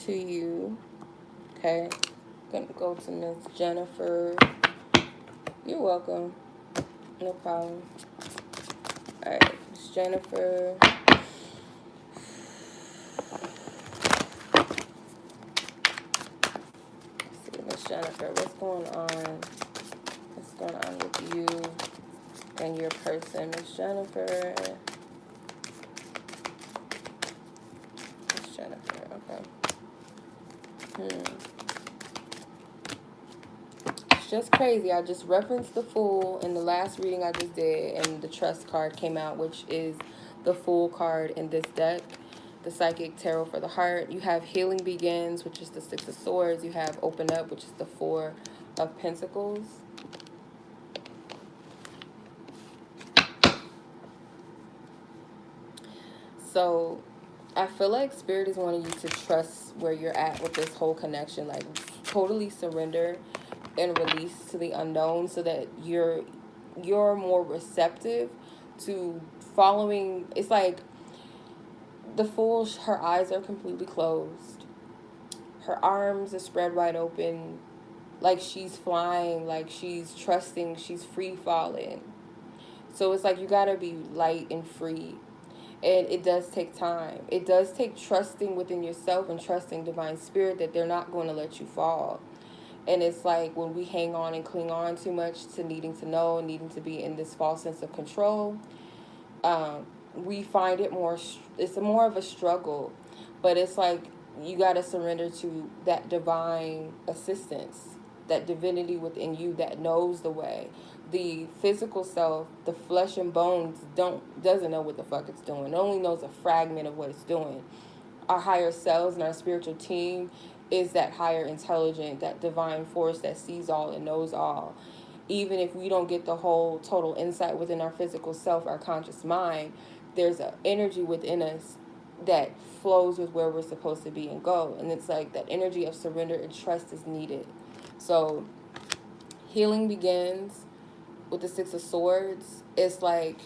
to you. Okay. Gonna go to Miss Jennifer. You're welcome. No problem. Alright, Miss Jennifer. Let's see, Miss Jennifer, what's going on? What's going on with you and your person, Miss Jennifer? Miss Jennifer, okay. It's just crazy. I just referenced the Fool in the last reading I just did, and the Trust card came out, which is the Fool card in this deck. The Psychic Tarot for the Heart. You have Healing Begins, which is the Six of Swords. You have Open Up, which is the Four of Pentacles. So I feel like Spirit is wanting you to trust where you're at with this whole connection. Like, totally surrender and release to the unknown, so that you're more receptive to following. It's like the Fool, her eyes are completely closed. Her arms are spread wide open, like she's flying, like she's trusting, she's free falling. So it's like you gotta be light and free. And it does take time. It does take trusting within yourself and trusting Divine Spirit that they're not going to let you fall. And it's like when we hang on and cling on too much to needing to know, needing to be in this false sense of control, we find it it's more of a struggle. But it's like you got to surrender to that divine assistance, that divinity within you that knows the way. The physical self, the flesh and bones, doesn't know what the fuck it's doing. It only knows a fragment of what it's doing. Our higher selves and our spiritual team is that higher intelligent, that divine force that sees all and knows all. Even if we don't get the whole total insight within our physical self, our conscious mind, there's an energy within us that flows with where we're supposed to be and go. And it's like that energy of surrender and trust is needed. So healing begins with the Six of Swords. It's like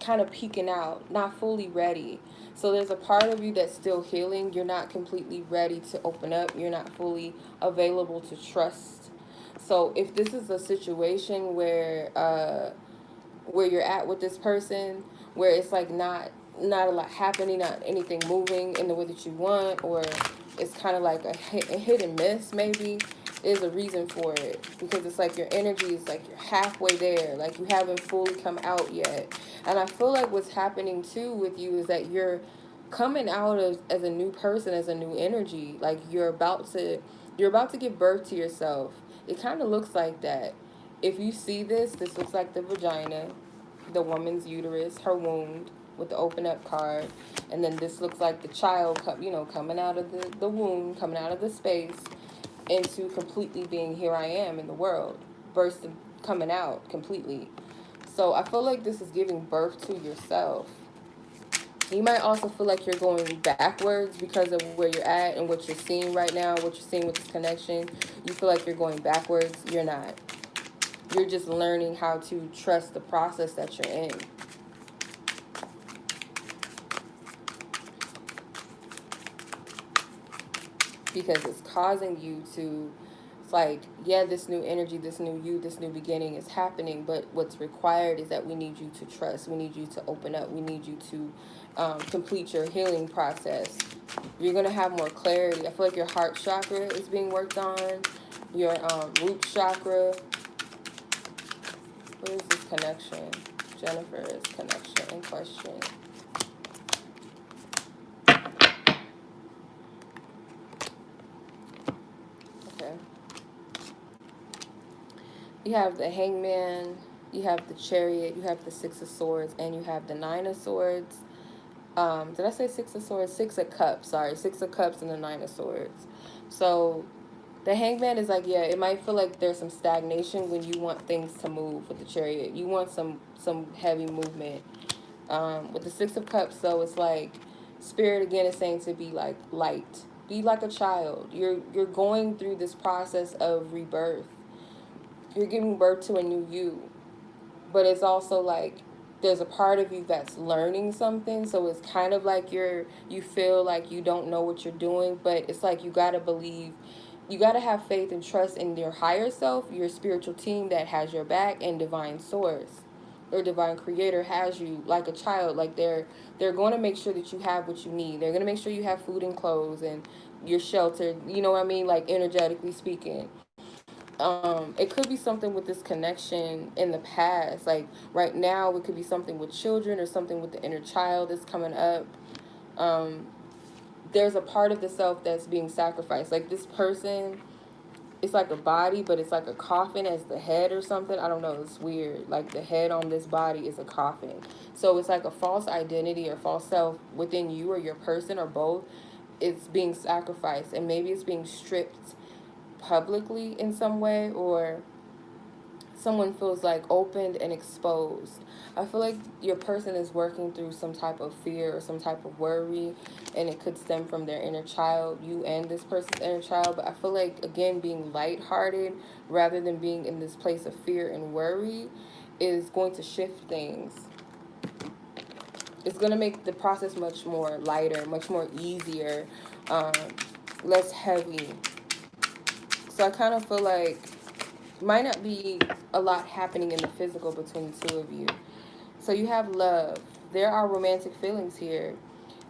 kind of peeking out, not fully ready. So there's a part of you that's still healing. You're not completely ready to open up. You're not fully available to trust. So if this is a situation where you're at with this person, where it's like not a lot happening, not anything moving in the way that you want, or it's kind of like a hit and miss, maybe, there's a reason for it. Because it's like your energy is like you're halfway there, like you haven't fully come out yet. And I feel like what's happening too with you is that you're coming out as a new person, as a new energy. Like you're about to give birth to yourself. It kind of looks like that. If you see this looks like the vagina, the woman's uterus, her wound with the open up card. And then this looks like the child, coming out of the womb, coming out of the space into completely being here I am in the world, bursting, coming out completely. So I feel like this is giving birth to yourself. You might also feel like you're going backwards because of where you're at and what you're seeing right now, what you're seeing with this connection. You feel like you're going backwards. You're not. You're just learning how to trust the process that you're in. Because it's causing you to, it's like, yeah, this new energy, this new you, this new beginning is happening, but what's required is that we need you to trust. We need you to open up. We need you to complete your healing process. You're going to have more clarity. I feel like your heart chakra is being worked on. Your root chakra. What is this connection? Jennifer's connection in question. Okay. You have the Hangman, you have the Chariot, you have the Six of Swords, and you have the Nine of Swords. Did I say Six of Swords? Six of Cups, sorry. Six of Cups and the Nine of Swords. So the Hangman is like, yeah, it might feel like there's some stagnation when you want things to move with the Chariot. You want some heavy movement. With the Six of Cups, so it's like Spirit again is saying to be like light. Be like a child. You're going through this process of rebirth. You're giving birth to a new you. but it's also like there's a part of you that's learning something, so it's kind of like you feel like you don't know what you're doing, but it's like you got to believe, you got to have faith and trust in your higher self, your spiritual team that has your back, and divine source or divine creator has you like a child. Like they're going to make sure that you have what you need. They're going to make sure you have food and clothes and you're sheltered, you know what I mean, like energetically speaking. It could be something with this connection in the past. Like right now, it could be something with children or something with the inner child that's coming up. Um, there's a part of the self that's being sacrificed. Like this person, it's like a body, but it's like a coffin as the head or something. I don't know. It's weird. Like the head on this body is a coffin. So it's like a false identity or false self within you or your person or both. It's being sacrificed, and maybe it's being stripped publicly in some way, or someone feels like opened and exposed. I feel like your person is working through some type of fear or some type of worry, and it could stem from their inner child, you and this person's inner child. But I feel like, again, being lighthearted rather than being in this place of fear and worry is going to shift things. It's going to make the process much more lighter, much more easier, um, less heavy. So I kind of feel like might not be a lot happening in the physical between the two of you. So you have love. There are romantic feelings here.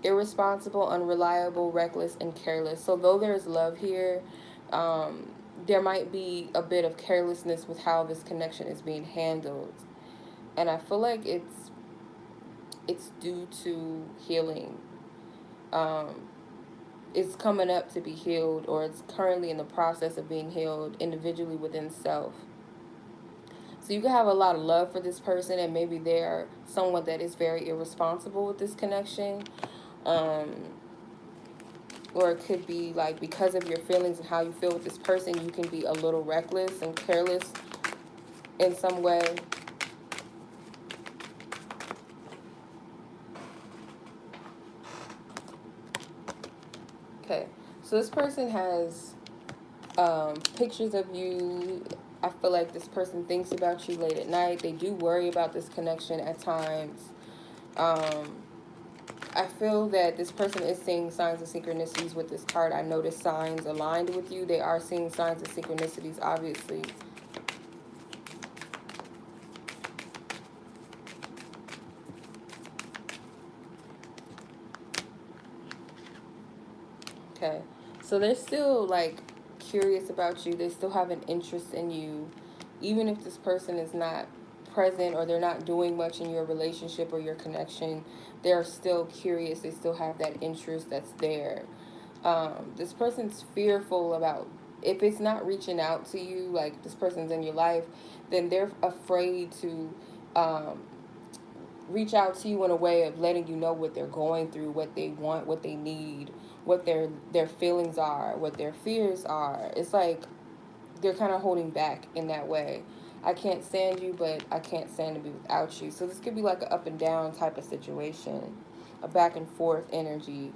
Irresponsible, unreliable, reckless, and careless. So though there's love here, um, there might be a bit of carelessness with how this connection is being handled. And I feel like it's due to healing. Um, it's coming up to be healed, or it's currently in the process of being healed individually within self. So you can have a lot of love for this person, and maybe they're someone that is very irresponsible with this connection. Um, or it could be like because of your feelings and how you feel with this person, you can be a little reckless and careless in some way. Okay, so this person has pictures of you. I feel like this person thinks about you late at night. They do worry about this connection at times. Um, I feel that this person is seeing signs of synchronicities with this card. I notice signs aligned with you. They are seeing signs of synchronicities, obviously. Okay. So they're still like curious about you. They still have an interest in you. Even if this person is not present or they're not doing much in your relationship or your connection, they're still curious. They still have that interest that's there. This person's fearful about, if it's not reaching out to you, like this person's in your life, then they're afraid to um, reach out to you in a way of letting you know what they're going through, what they want, what they need, what their feelings are, what their fears are. It's like they're kind of holding back in that way. I can't stand you, but I can't stand to be without you. So this could be like an up and down type of situation, a back and forth energy.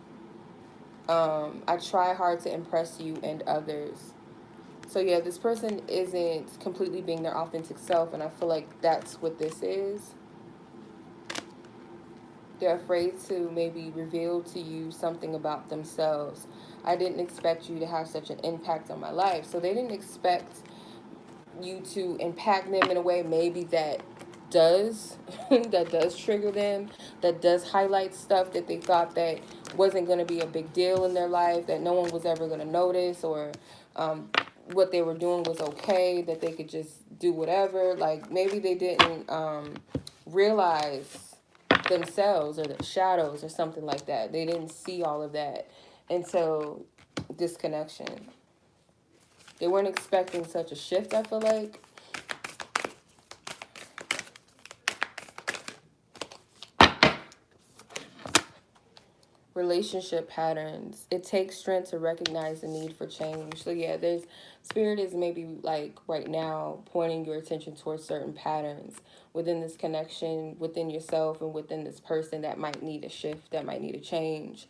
I try hard to impress you and others. So yeah, this person isn't completely being their authentic self, and I feel like that's what this is. They're afraid to maybe reveal to you something about themselves. I didn't expect you to have such an impact on my life. So they didn't expect you to impact them in a way maybe that does that does trigger them, that does highlight stuff that they thought that wasn't going to be a big deal in their life, that no one was ever going to notice, or what they were doing was okay, that they could just do whatever. Like maybe they didn't realize themselves or the shadows or something like that. They didn't see all of that until this connection. They weren't expecting such a shift, I feel like. Relationship patterns. It takes strength to recognize the need for change. So yeah, there's spirit is maybe like right now pointing your attention towards certain patterns within this connection, within yourself, and within this person that might need a shift, that might need a change.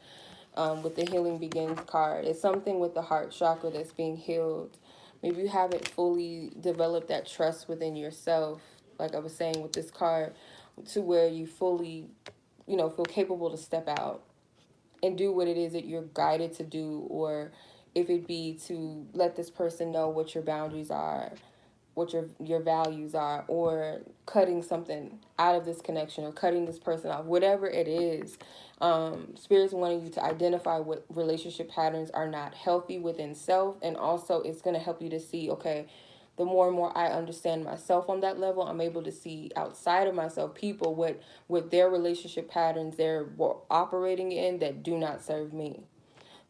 With the healing begins card, it's something with the heart chakra that's being healed. Maybe you haven't fully developed that trust within yourself. like I was saying with this card, to where you fully, feel capable to step out and do what it is that you're guided to do, or if it be to let this person know what your boundaries are, what your values are, or cutting something out of this connection, or cutting this person off, whatever it is. Spirit's wanting you to identify what relationship patterns are not healthy within self, and also it's going to help you to see, okay, the more and more I understand myself on that level, I'm able to see outside of myself people what their relationship patterns they're operating in that do not serve me.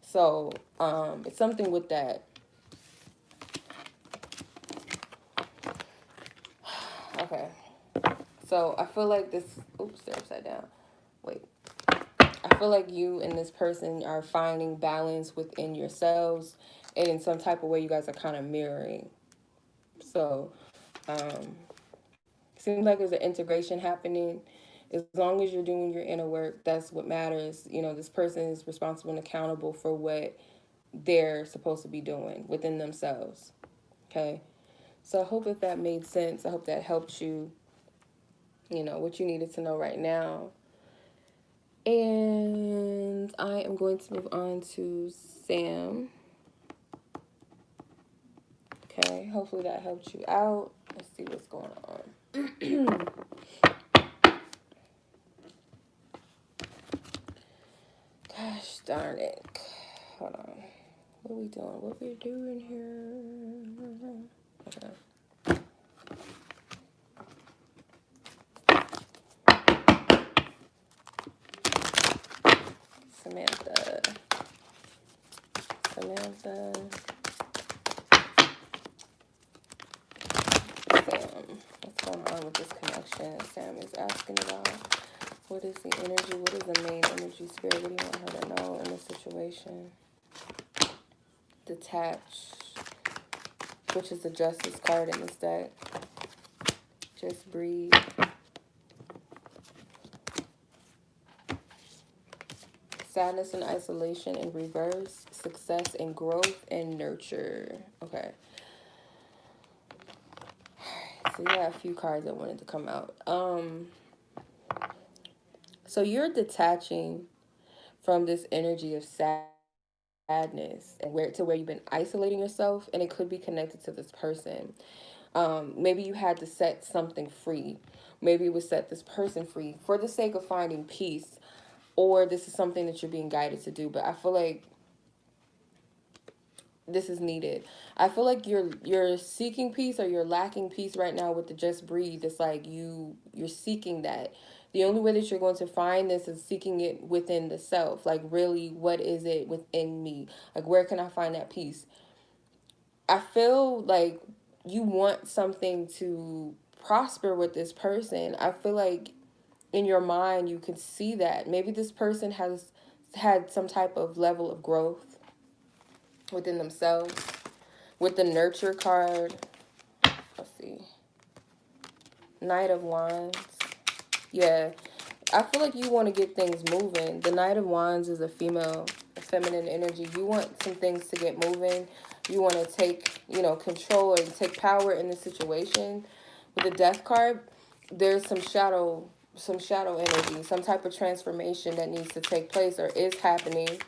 So it's something with that. Okay. So I feel like this. Oops, they're upside down. Wait. I feel like you and this person are finding balance within yourselves, and in some type of way, you guys are kind of mirroring. So, seems like there's an integration happening. As long as you're doing your inner work, that's what matters. This person is responsible and accountable for what they're supposed to be doing within themselves. Okay. So I hope that made sense. I hope that helped you, what you needed to know right now. And I am going to move on to Sam. Okay, hopefully that helped you out. Let's see what's going on. Gosh darn it. Hold on. What are we doing? What we're doing here? Okay. Samantha. Sam, what's going on with this connection? Sam is asking about what is the energy, what is the main energy, spirit, what do you want her to know in this situation? Detach, which is the justice card in this deck. Just breathe. Sadness and isolation in reverse, success and growth and nurture. Okay. So you got a few cards that wanted to come out. So you're detaching from this energy of sadness and where you've been isolating yourself, and it could be connected to this person. Maybe you had to set something free. Maybe it was set this person free for the sake of finding peace, or this is something that you're being guided to do. But I feel like this is needed. I feel like you're seeking peace, or you're lacking peace right now with the just breathe. It's like you're seeking that. The only way that you're going to find this is seeking it within the self. Like, really, what is it within me? Like, where can I find that peace? I feel like you want something to prosper with this person. I feel like in your mind you can see that. Maybe this person has had some type of level of growth within themselves. With the nurture card, let's see. Knight of Wands. Yeah, I feel like you want to get things moving. The Knight of Wands is a feminine energy. You want some things to get moving. You want to take, control and take power in the situation. With the Death card, there's some shadow energy, some type of transformation that needs to take place or is happening.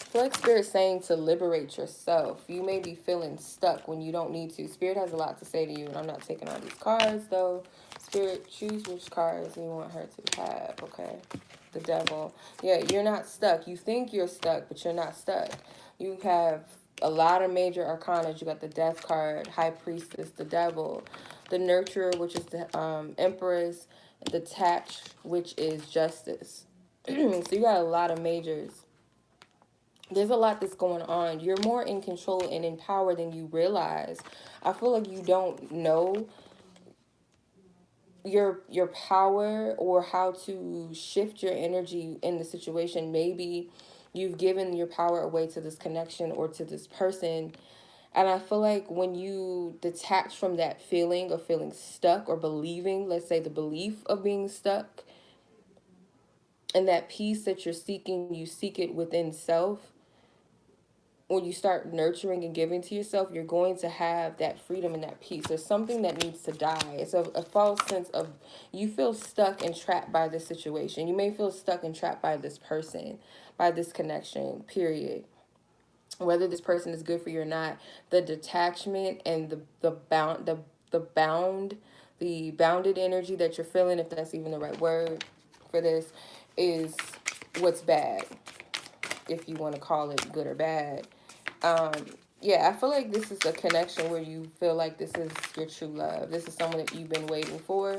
I feel like Spirit's saying to liberate yourself. You may be feeling stuck when you don't need to. Spirit has a lot to say to you, and I'm not taking all these cards, though. Spirit, choose which cards you want her to have, okay? The Devil. Yeah, you're not stuck. You think you're stuck, but you're not stuck. You have a lot of major arcana. You got the Death card, High Priestess, the Devil, the Nurturer, which is the Empress, the Detach, which is Justice. So you got a lot of majors. There's a lot that's going on. You're more in control and in power than you realize. I feel like you don't know your power or how to shift your energy in the situation. Maybe you've given your power away to this connection or to this person. And I feel like when you detach from that feeling of feeling stuck or believing, let's say the belief of being stuck, and that peace that you're seeking, you seek it within self. when you start nurturing and giving to yourself, you're going to have that freedom and that peace. There's something that needs to die. It's a false sense of, you feel stuck and trapped by this situation. You may feel stuck and trapped by this person, by this connection, period. Whether this person is good for you or not, the detachment and the bounded energy that you're feeling, if that's even the right word for this, is what's bad, if you want to call it good or bad. um yeah, I feel like this is a connection where you feel like this is your true love. This is someone that you've been waiting for.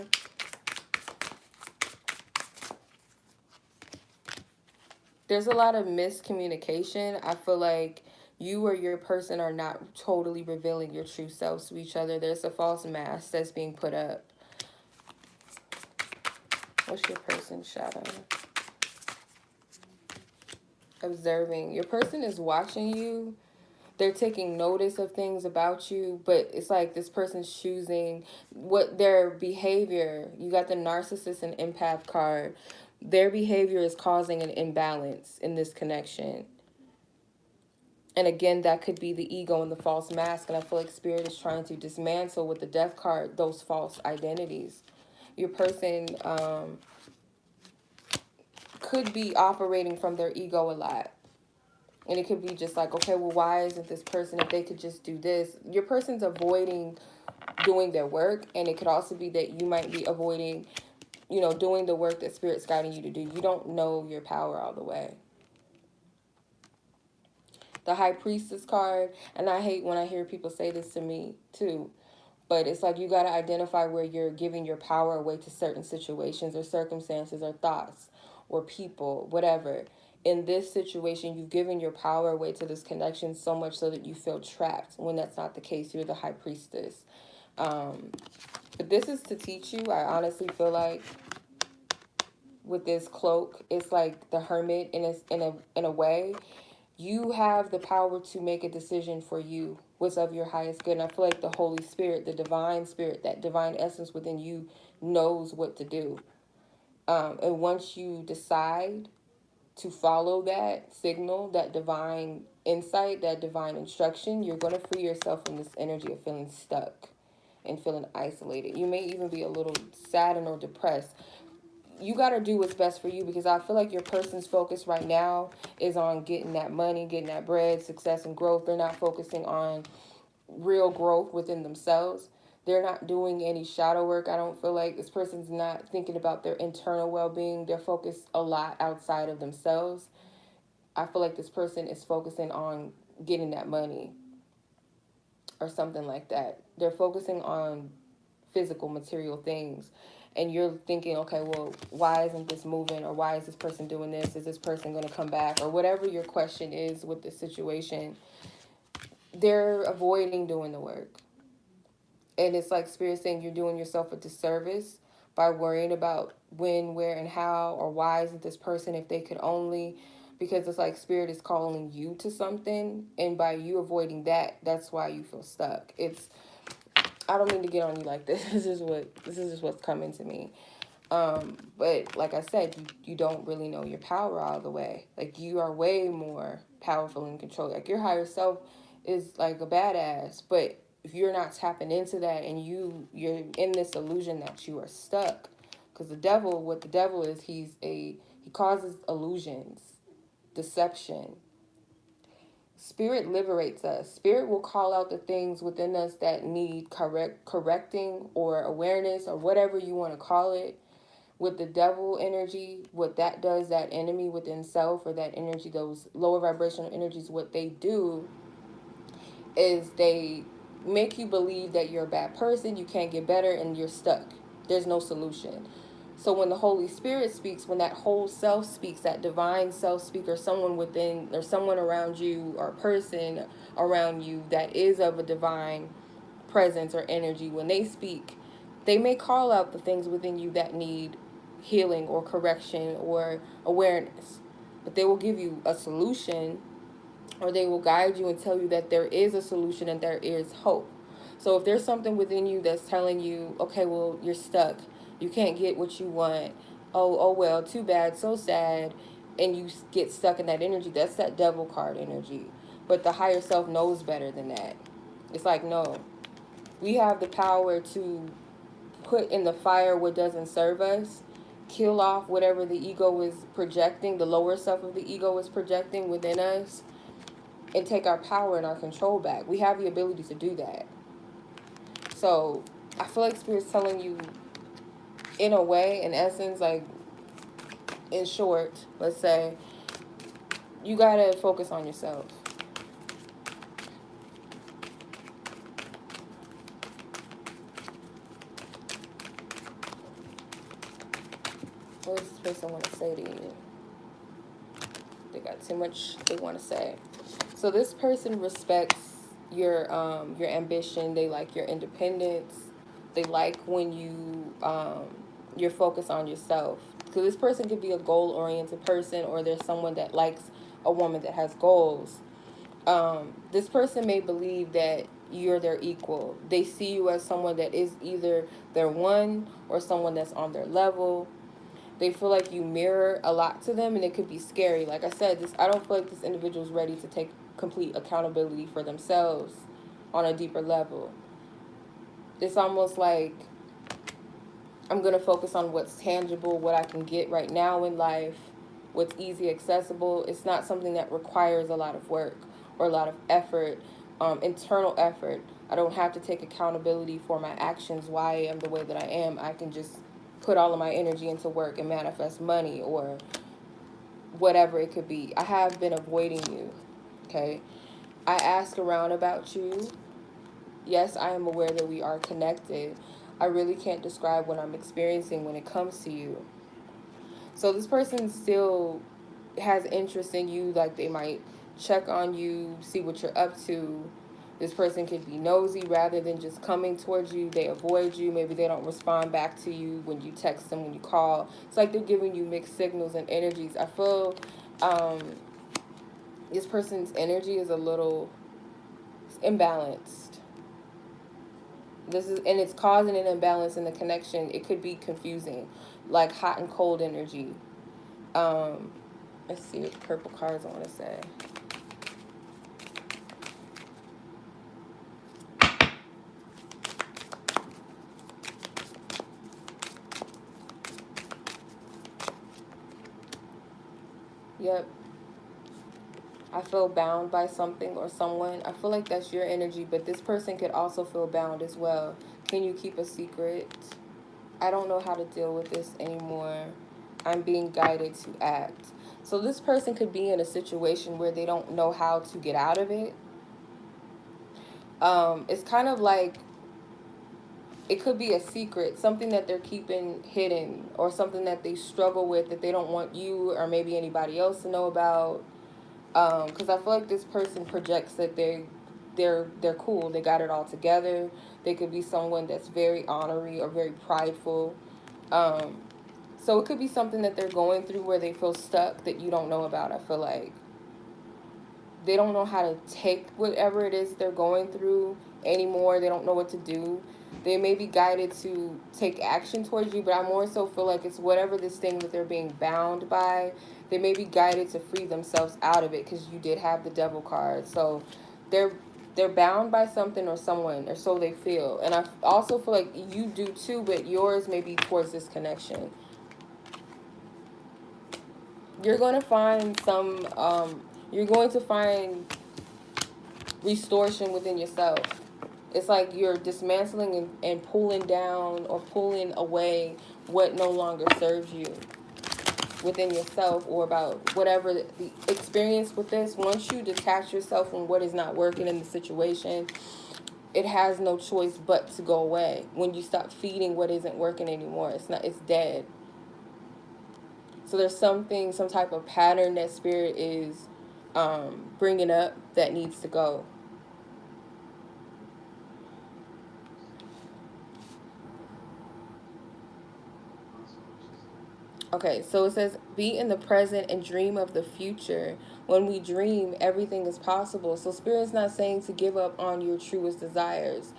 There's a lot of miscommunication. I feel like you or your person are not totally revealing your true selves to each other. There's a false mask that's being put up. What's your person's shadow? Observing. Your person is watching you. They're taking notice of things about you, but it's like this person's choosing what their behavior. You got the narcissist and empath card. Their behavior is causing an imbalance in this connection. And again, that could be the ego and the false mask. And I feel like Spirit is trying to dismantle with the death card those false identities. Your person could be operating from their ego a lot. And it could be just like, okay, well, why isn't this person, if they could just do this? Your person's avoiding doing their work. And it could also be that you might be avoiding, doing the work that Spirit's guiding you to do. You don't know your power all the way. The High Priestess card, and I hate when I hear people say this to me too, but it's like you got to identify where you're giving your power away to certain situations or circumstances or thoughts or people, whatever. In this situation, you've given your power away to this connection so much so that you feel trapped, when that's not the case. You're the High Priestess. But this is to teach you. I honestly feel like with this cloak, it's like the Hermit in a way. You have the power to make a decision for you, what's of your highest good. And I feel like the Holy Spirit, the divine spirit, that divine essence within you knows what to do. And once you decide to follow that signal, that divine insight, that divine instruction, you're going to free yourself from this energy of feeling stuck and feeling isolated. You may even be a little saddened or depressed. You got to do what's best for you, because I feel like your person's focus right now is on getting that money, getting that bread, success, and growth. They're not focusing on real growth within themselves. They're not doing any shadow work. I don't feel like this person's not thinking about their internal well-being. They're focused a lot outside of themselves. I feel like this person is focusing on getting that money or something like that. They're focusing on physical, material things. And you're thinking, okay, well, why isn't this moving? Or why is this person doing this? Is this person going to come back? Or whatever your question is with the situation, they're avoiding doing the work. And it's like Spirit saying you're doing yourself a disservice by worrying about when, where, and how, or why isn't this person, if they could only, because it's like Spirit is calling you to something. And by you avoiding that, that's why you feel stuck. I don't mean to get on you like this. This is just what's coming to me. But like I said, you don't really know your power all the way. Like, you are way more powerful and control. Like, your higher self is like a badass, but if you're not tapping into that, and you're in this illusion that you are stuck, because what the devil is, he causes illusions, deception. Spirit liberates us. Spirit will call out the things within us that need correcting or awareness or whatever you want to call it. With the devil energy, what that does, that enemy within self, or that energy, those lower vibrational energies, what they do is they make you believe that you're a bad person, you can't get better, and you're stuck. There's no solution. So when the Holy Spirit speaks, when that whole self speaks, that divine self speaker, someone within, or someone around you, or a person around you that is of a divine presence or energy, when they speak, they may call out the things within you that need healing or correction or awareness. But they will give you a solution, or they will guide you and tell you that there is a solution and there is hope. So if there's something within you that's telling you, okay, well, you're stuck, you can't get what you want, oh well, too bad, so sad, and you get stuck in that energy, that's that devil card energy. but the higher self knows better than that. It's like, no, we have the power to put in the fire what doesn't serve us, kill off whatever the ego is projecting, the lower self of the ego is projecting within us, and take our power and our control back. We have the ability to do that. So I feel like Spirit's telling you, in a way, in essence, like, in short, let's say, you gotta focus on yourself. What does this person want to say to you? They got too much they want to say. So this person respects your ambition. They like your independence. They like when you're focused on yourself. Because this person could be a goal-oriented person, or there's someone that likes a woman that has goals. This person may believe that you're their equal. They see you as someone that is either their one or someone that's on their level. They feel like you mirror a lot to them, and it could be scary. Like I said, I don't feel like this individual is ready to take complete accountability for themselves on a deeper level. It's almost like, I'm going to focus on what's tangible, what I can get right now in life, what's easy, accessible. It's not something that requires a lot of work or a lot of effort, internal effort. I don't have to take accountability for my actions, why I am the way that I am. I can just put all of my energy into work and manifest money, or whatever it could be. I have been avoiding you, okay? I ask around about you. Yes, I am aware that we are connected. I really can't describe what I'm experiencing when it comes to you. So this person still has interest in you, like they might check on you, see what you're up to. This person could be nosy rather than just coming towards you. They avoid you. Maybe they don't respond back to you when you text them, when you call. It's like they're giving you mixed signals and energies. I feel this person's energy is a little imbalanced. And it's causing an imbalance in the connection. It could be confusing, like hot and cold energy. Let's see what purple cards I want to say. Yep. I feel bound by something or someone. I feel like that's your energy, but this person could also feel bound as well. Can you keep a secret? I don't know how to deal with this anymore. I'm being guided to act. So this person could be in a situation where they don't know how to get out of it. It's kind of like, it could be a secret, something that they're keeping hidden, or something that they struggle with that they don't want you or maybe anybody else to know about. Because I feel like this person projects that they're cool, they got it all together. They could be someone that's very honorary or very prideful. So it could be something that they're going through where they feel stuck that you don't know about. I feel like they don't know how to take whatever it is they're going through anymore. They don't know what to do. They may be guided to take action towards you, but I more so feel like it's whatever this thing that they're being bound by. They may be guided to free themselves out of it, because you did have the devil card. So they're bound by something or someone, or so they feel. And I also feel like you do too, but yours may be towards this connection. You're going to find you're going to find restoration within yourself. It's like you're dismantling and pulling down or pulling away what no longer serves you within yourself, or about whatever the experience with this. Once you detach yourself from what is not working in the situation, it has no choice but to go away. When you stop feeding what isn't working anymore, it's dead. So there's some type of pattern that spirit is bringing up that needs to go. Okay, so it says, be in the present and dream of the future. When we dream, everything is possible. So Spirit's not saying to give up on your truest desires.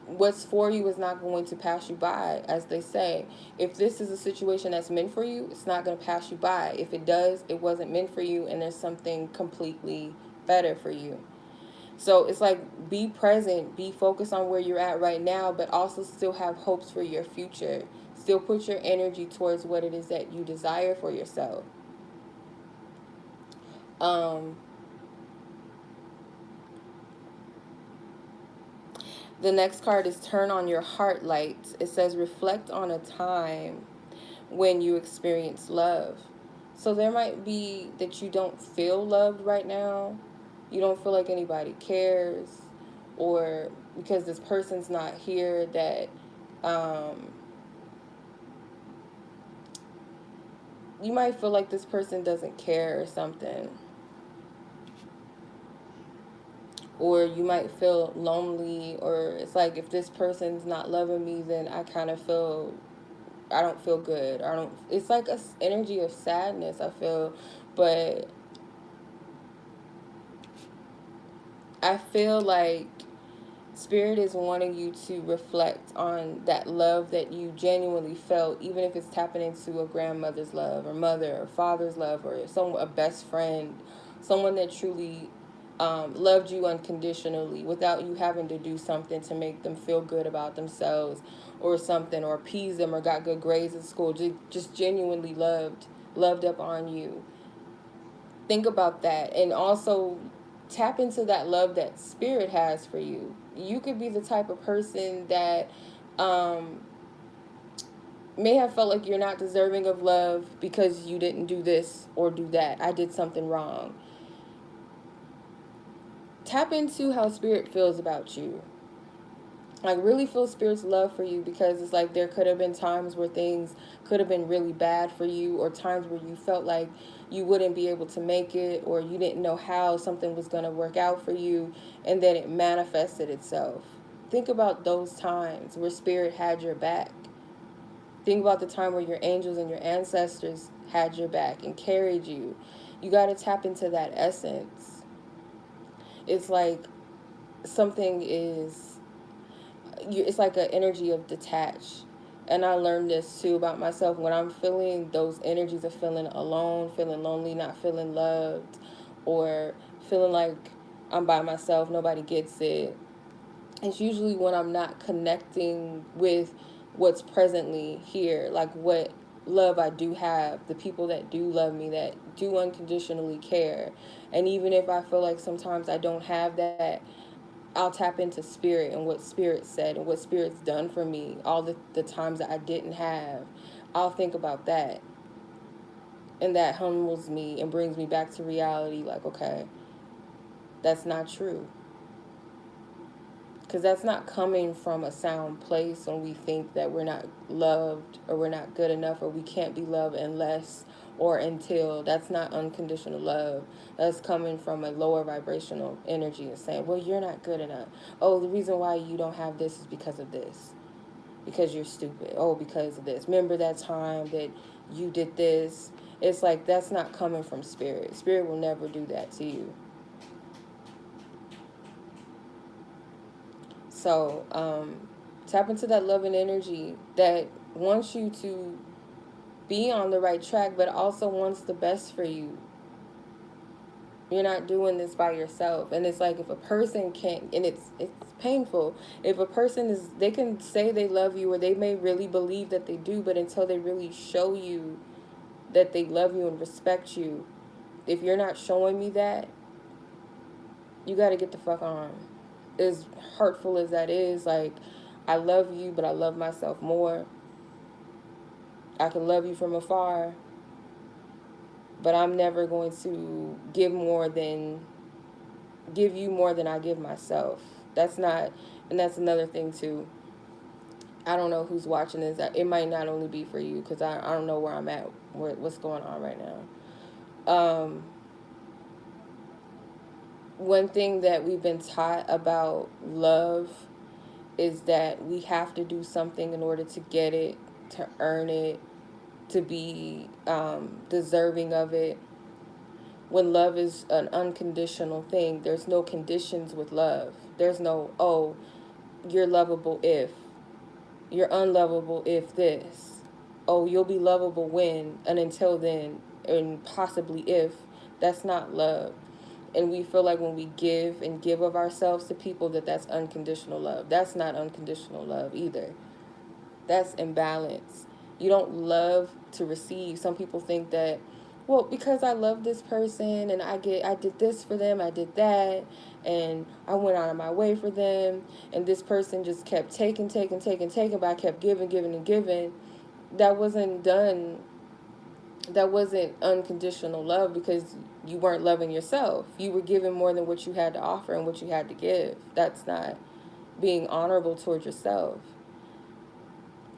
What's for you is not going to pass you by, as they say. If this is a situation that's meant for you, it's not going to pass you by. If it does, it wasn't meant for you, and there's something completely better for you. So it's like, be present, be focused on where you're at right now, but also still have hopes for your future. Still put your energy towards what it is that you desire for yourself. Um, the next card is turn on your heart lights. It says reflect on a time when you experience love. So there might be that you don't feel loved right now. You don't feel like anybody cares, or because this person's not here, that um, you might feel like this person doesn't care or something. Or you might feel lonely, or it's like, if this person's not loving me, then I kind of feel, I don't feel good. I don't, it's like a energy of sadness, I feel. But I feel like Spirit is wanting you to reflect on that love that you genuinely felt, even if it's tapping into a grandmother's love, or mother or father's love, or a best friend, someone that truly loved you unconditionally without you having to do something to make them feel good about themselves or something, or appease them, or got good grades at school. Just genuinely loved up on you. Think about that, and also tap into that love that Spirit has for you. You could be the type of person that um, may have felt like you're not deserving of love because you didn't do this or do that. I did something wrong. Tap into how Spirit feels about you. Like, really feel Spirit's love for you, because it's like, there could have been times where things could have been really bad for you, or times where you felt like you wouldn't be able to make it, or you didn't know how something was going to work out for you, and then it manifested itself. Think about those times where Spirit had your back. Think about the time where your angels and your ancestors had your back and carried you. You got to tap into that essence. It's like something is, it's like an energy of detach. And I learned this too about myself. When I'm feeling those energies of feeling alone, feeling lonely, not feeling loved, or feeling like I'm by myself, nobody gets it, it's usually when I'm not connecting with what's presently here, like what love I do have, the people that do love me, that do unconditionally care. And even if I feel like sometimes I don't have that, I'll tap into Spirit and what Spirit said and what Spirit's done for me, all the times that I didn't have. I'll think about that. And that humbles me and brings me back to reality, like, okay, that's not true. Because that's not coming from a sound place when we think that we're not loved, or we're not good enough, or we can't be loved unless or until. That's not unconditional love. That's coming from a lower vibrational energy and saying, well, you're not good enough. Oh, the reason why you don't have this is because of this. Because you're stupid. Oh, because of this. Remember that time that you did this? It's like, that's not coming from Spirit. Spirit will never do that to you. So tap into that love and energy that wants you to be on the right track, but also wants the best for you. You're not doing this by yourself. And it's like, if a person can't, and it's painful, if a person is, they can say they love you, or they may really believe that they do, but until they really show you that they love you and respect you, if you're not showing me that, you got to get the fuck on. As hurtful as that is, like, I love you, but I love myself more. I can love you from afar, but I'm never going to give you more than I give myself. That's not, and that's another thing too. I don't know who's watching this. It might not only be for you, because I don't know where I'm at, what's going on right now. One thing that we've been taught about love is that we have to do something in order to get it, to earn it, to be deserving of it. When love is an unconditional thing, there's no conditions with love. There's no, oh, you're lovable if, you're unlovable if this, oh, you'll be lovable when, and until then, and possibly if. That's not love. And we feel like when we give and give of ourselves to people that that's unconditional love. That's not unconditional love either. That's imbalance. You don't love to receive. Some people think that, well, because I love this person and I did this for them, I did that, and I went out of my way for them, and this person just kept taking, but I kept giving and giving. That wasn't done. That wasn't unconditional love, because you weren't loving yourself. You were giving more than what you had to offer and what you had to give. That's not being honorable towards yourself.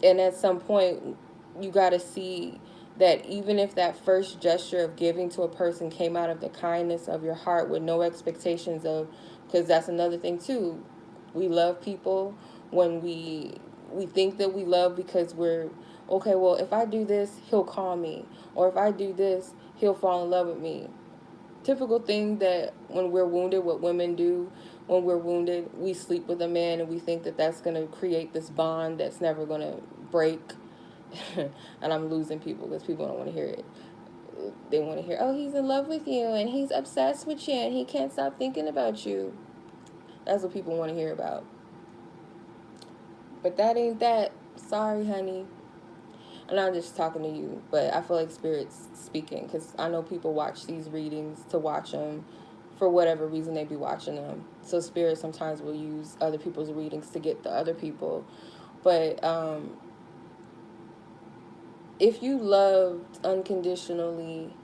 And at some point, you got to see that even if that first gesture of giving to a person came out of the kindness of your heart with no expectations of, because that's another thing too, we love people when we think that we love because we're okay, well, if I do this he'll call me, or if I do this he'll fall in love with me. Typical thing that when we're wounded, what women do when we're wounded, we sleep with a man and we think that that's going to create this bond that's never going to break. And I'm losing people because people don't want to hear it. They want to hear, oh, he's in love with you and he's obsessed with you and he can't stop thinking about you. That's what people want to hear about. But that ain't that. Sorry, honey. And I'm just talking to you, but I feel like Spirit's speaking, because I know people watch these readings to watch them for whatever reason they be watching them. So Spirit sometimes will use other people's readings to get the other people. But if you loved unconditionally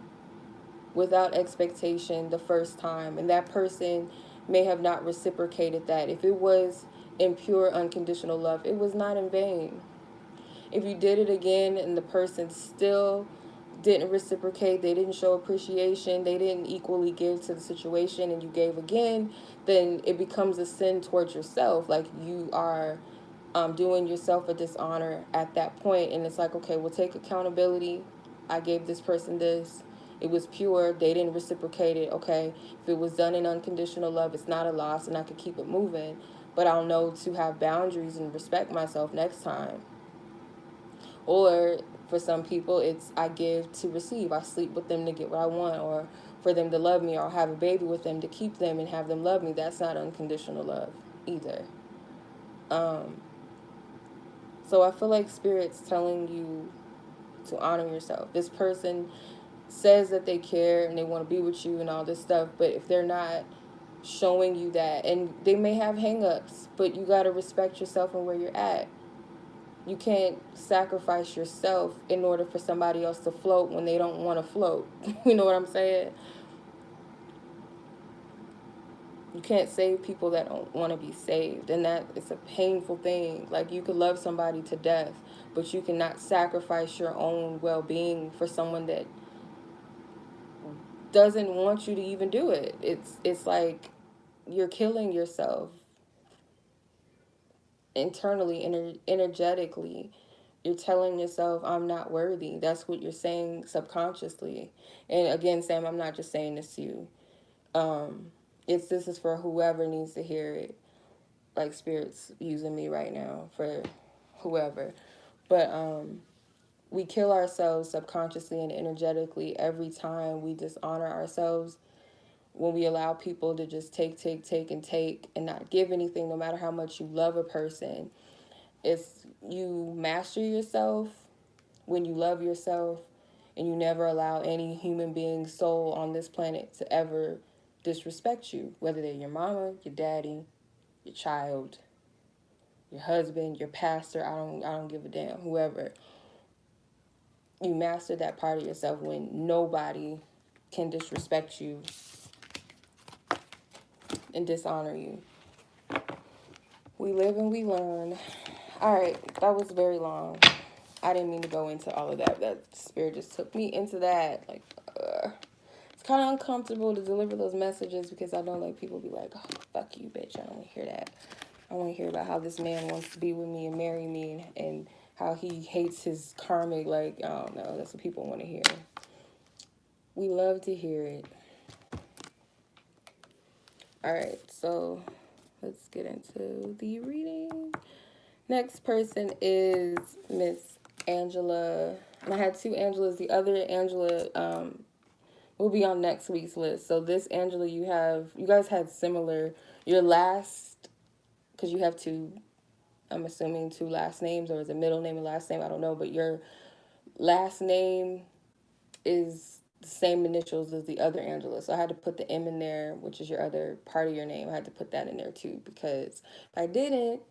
without expectation the first time, and that person may have not reciprocated that, if it was in pure unconditional love, it was not in vain. If you did it again and the person still didn't reciprocate, they didn't show appreciation, they didn't equally give to the situation, and you gave again, then it becomes a sin towards yourself. Like you are doing yourself a dishonor at that point. And it's like, okay, we'll take accountability. I gave this person this. It was pure. They didn't reciprocate it. Okay, if it was done in unconditional love, it's not a loss, and I could keep it moving. But I'll know to have boundaries and respect myself next time. Or for some people, it's I give to receive. I sleep with them to get what I want, or for them to love me, or have a baby with them to keep them and have them love me. That's not unconditional love either. So I feel like Spirit's telling you to honor yourself. This person says that they care and they want to be with you and all this stuff, but if they're not showing you that, and they may have hang-ups, but you got to respect yourself and where you're at. You can't sacrifice yourself in order for somebody else to float when they don't want to float. You know what I'm saying? You can't save people that don't want to be saved. And that is a painful thing. Like, you could love somebody to death, but you cannot sacrifice your own well-being for someone that doesn't want you to even do it. It's like you're killing yourself internally, energetically. You're telling yourself, I'm not worthy. That's what you're saying subconsciously. And again, Sam, I'm not just saying this to you. This is for whoever needs to hear it. Like, Spirit's using me right now for whoever. But we kill ourselves subconsciously and energetically every time we dishonor ourselves, when we allow people to just take and not give anything, no matter how much you love a person. It's you master yourself when you love yourself, and you never allow any human being's soul on this planet to ever disrespect you, whether they're your mama, your daddy, your child, your husband, your pastor. I don't give a damn. Whoever. You master that part of yourself when nobody can disrespect you and dishonor you. We live and we learn. All right, that was very long. I didn't mean to go into all of that. That Spirit just took me into that. Like, it's kind of uncomfortable to deliver those messages, because I know, like, people be like, oh, fuck you, bitch. I don't want to hear that. I want to hear about how this man wants to be with me and marry me, and how he hates his karmic. Like, I don't know. That's what people want to hear. We love to hear it. All right, so let's get into the reading. Next person is Miss Angela. And I had two Angelas. The other Angela will be on next week's list. So this Angela, you guys had similar, your last, because you have two, I'm assuming two last names, or is it middle name and last name? I don't know, but your last name is the same initials as the other Angela. So I had to put the M in there, which is your other part of your name. I had to put that in there too, because if I didn't,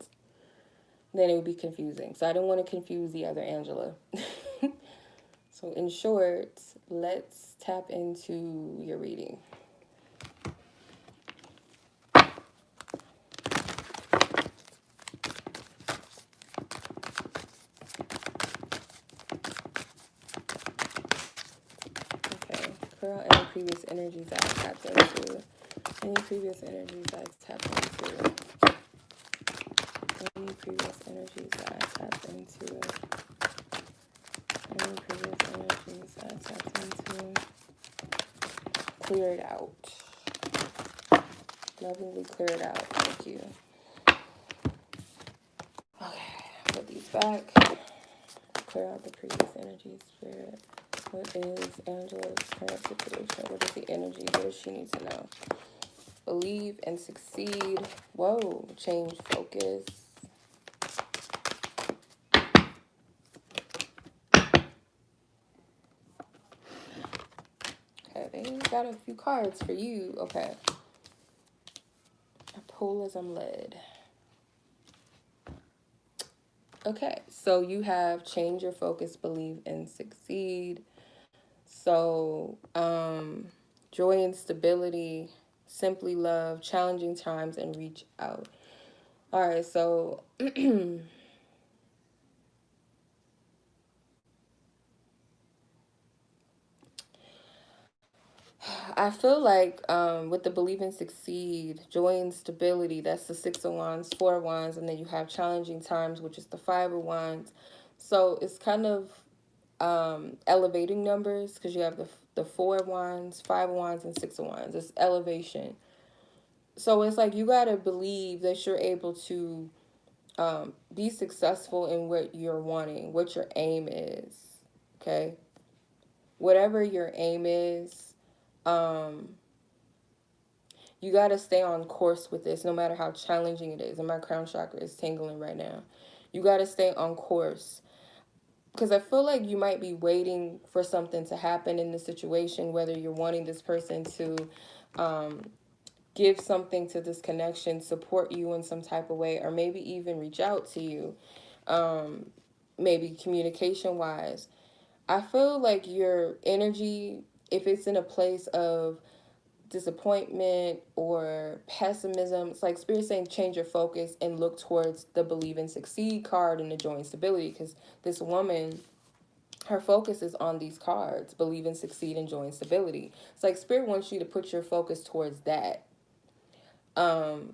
then it would be confusing. So I didn't want to confuse the other Angela. So in short, let's tap into your reading. Okay, clear out any previous energies I tapped into. Any previous energies I tapped into. Any previous energies that I tapped into. Any previous energies I tapped into. Clear it out. Lovingly clear it out. Thank you. Okay, put these back. Clear out the previous energy, Spirit. What is Angela's current situation? What is the energy? What does she need to know? Believe and succeed. Whoa, change focus. Okay, they got a few cards for you. Okay. I pull as I'm led. Okay, so you have change your focus, believe and succeed. So, joy and stability, simply love, challenging times, and reach out. All right, so I feel like with the believe and succeed, joy and stability, that's the Six of Wands, Four of Wands, and then you have challenging times, which is the Five of Wands. So it's kind of elevating numbers, because you have the Four of Wands, Five of Wands, and Six of Wands. It's elevation. So it's like you got to believe that you're able to be successful in what you're wanting, what your aim is, okay? Whatever your aim is, you got to stay on course with this, no matter how challenging it is. And my crown chakra is tingling right now. You got to stay on course. Because I feel like you might be waiting for something to happen in the situation, whether you're wanting this person to give something to this connection, support you in some type of way, or maybe even reach out to you, maybe communication-wise. I feel like your energy, if it's in a place of disappointment or pessimism, it's like Spirit saying change your focus and look towards the believe and succeed card and the joy and stability, because this woman, her focus is on these cards, believe and succeed and joy and stability. It's like Spirit wants you to put your focus towards that. Because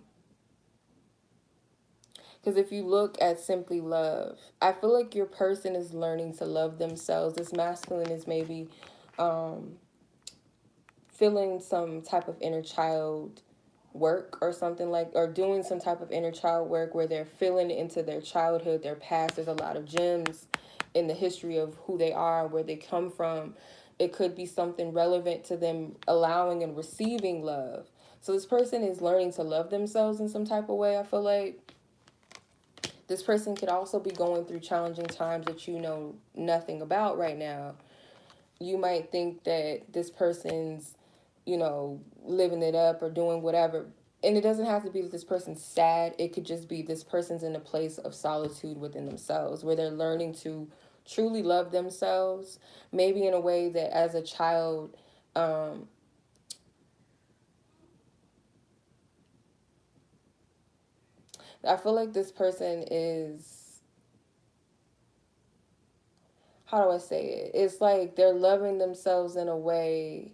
if you look at simply love, I feel like your person is learning to love themselves. This masculine is maybe feeling some type of inner child work or something, like, or doing some type of inner child work where they're feeling into their childhood, their past. There's a lot of gems in the history of who they are, where they come from. It could be something relevant to them allowing and receiving love. So this person is learning to love themselves in some type of way. I feel like this person could also be going through challenging times that you know nothing about right now. You might think that this person's, living it up or doing whatever. And it doesn't have to be that this person's sad. It could just be this person's in a place of solitude within themselves, where they're learning to truly love themselves, maybe in a way that as a child, I feel like this person is, how do I say it? It's like they're loving themselves in a way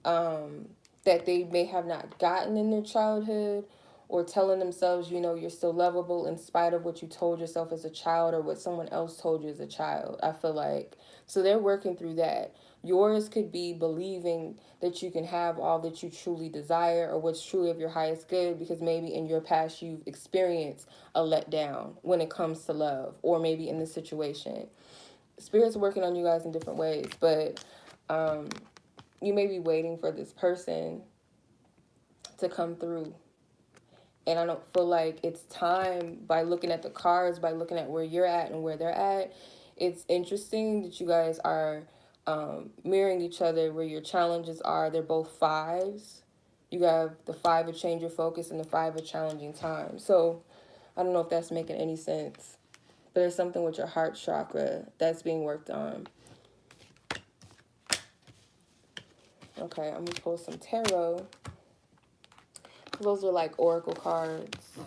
that they may have not gotten in their childhood, or telling themselves, you're still lovable in spite of what you told yourself as a child or what someone else told you as a child. I feel like, so they're working through that. Yours could be believing that you can have all that you truly desire or what's truly of your highest good, because maybe in your past you've experienced a letdown when it comes to love, or maybe in this situation. Spirit's working on you guys in different ways, but you may be waiting for this person to come through. And I don't feel like it's time, by looking at the cards, by looking at where you're at and where they're at. It's interesting that you guys are mirroring each other where your challenges are. They're both fives. You have the 5 of change your focus and the 5 of challenging time. So I don't know if that's making any sense, but there's something with your heart chakra that's being worked on. Okay, I'm going to pull some tarot. Those are like oracle cards.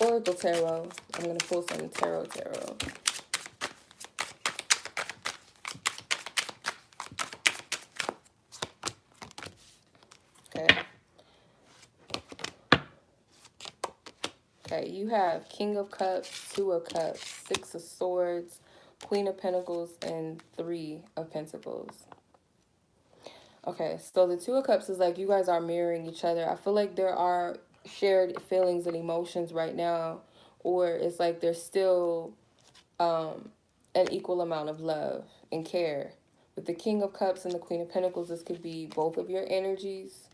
Oracle tarot. I'm going to pull some tarot. Okay. Okay, you have King of Cups, 2 of Cups, 6 of Swords, Queen of Pentacles, and 3 of Pentacles. Okay, so the 2 of Cups is like you guys are mirroring each other. I feel like there are shared feelings and emotions right now, or it's like there's still an equal amount of love and care. With the King of Cups and the Queen of Pentacles, this could be both of your energies.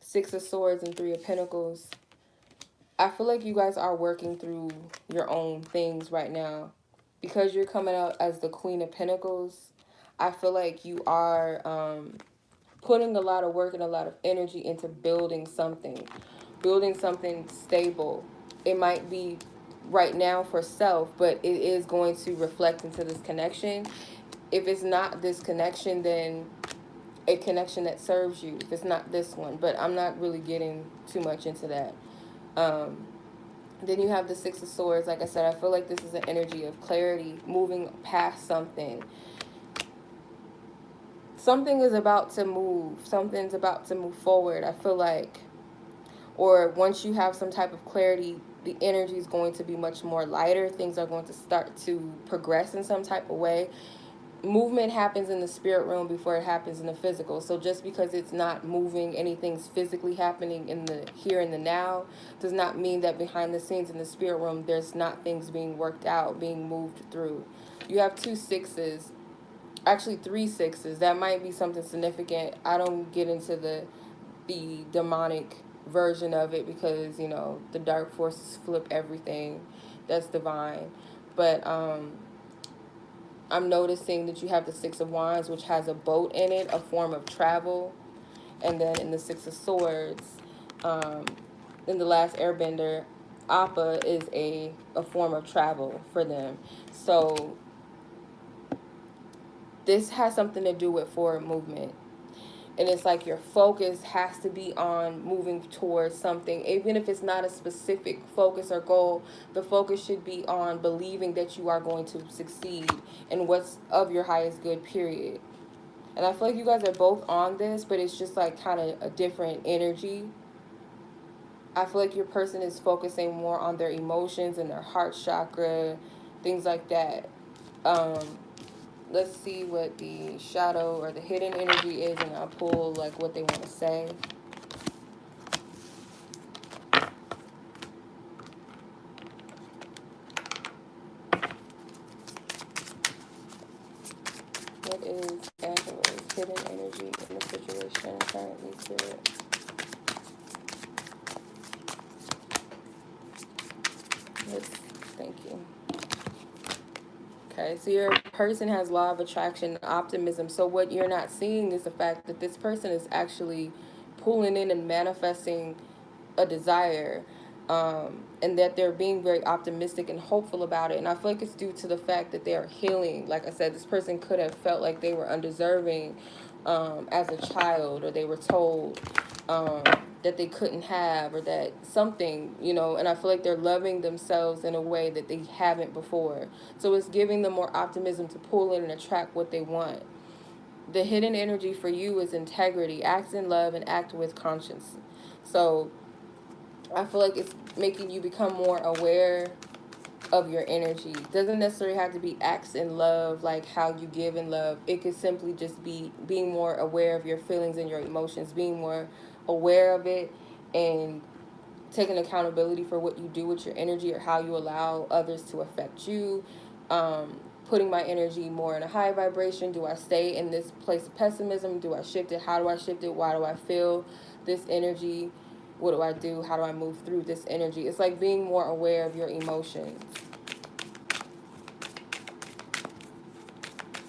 6 of Swords and 3 of Pentacles. I feel like you guys are working through your own things right now. Because you're coming out as the Queen of Pentacles, I feel like you are putting a lot of work and a lot of energy into building something stable. It might be right now for self, but it is going to reflect into this connection. If it's not this connection, then a connection that serves you. If it's not this one, but I'm not really getting too much into that. Then you have the 6 of Swords. Like I said, I feel like this is an energy of clarity, moving past something. Something is about to move. Something's about to move forward, I feel like. Or once you have some type of clarity, the energy is going to be much more lighter. Things are going to start to progress in some type of way. Movement happens in the spirit realm before it happens in the physical. So just because it's not moving, anything's physically happening in the here and the now, does not mean that behind the scenes in the spirit realm there's not things being worked out, being moved through. You have 2 6s, actually 3 6s. That might be something significant. I don't get into the demonic version of it because, you know, the dark forces flip everything. That's divine. But I'm noticing that you have the 6 of Wands, which has a boat in it, a form of travel. And then in the 6 of Swords, in the last Airbender, Appa is a form of travel for them. So this has something to do with forward movement. And it's like your focus has to be on moving towards something. Even if it's not a specific focus or goal, the focus should be on believing that you are going to succeed in what's of your highest good, period. And I feel like you guys are both on this, but it's just like kind of a different energy. I feel like your person is focusing more on their emotions and their heart chakra, things like that. Let's see what the shadow or the hidden energy is, and I'll pull like what they want to say. What is Angela's hidden energy in the situation currently, Spirit? Thank you. Okay, so your person has law of attraction, optimism. So what you're not seeing is the fact that this person is actually pulling in and manifesting a desire, and that they're being very optimistic and hopeful about it. And I feel like it's due to the fact that they are healing. Like I said, this person could have felt like they were undeserving as a child, or they were told that they couldn't have, or that something, you know, and I feel like they're loving themselves in a way that they haven't before. So it's giving them more optimism to pull in and attract what they want. The hidden energy for you is integrity. Act in love and act with conscience. So I feel like it's making you become more aware of your energy. Doesn't necessarily have to be acts in love, like how you give in love. It could simply just be being more aware of your feelings and your emotions, being more aware of it, and taking accountability for what you do with your energy, or how you allow others to affect you. putting my energy more in a high vibration? Do I stay in this place of pessimism? Do I shift it? How do I shift it? Why do I feel this energy? What do I do? How do I move through this energy? It's like being more aware of your emotions.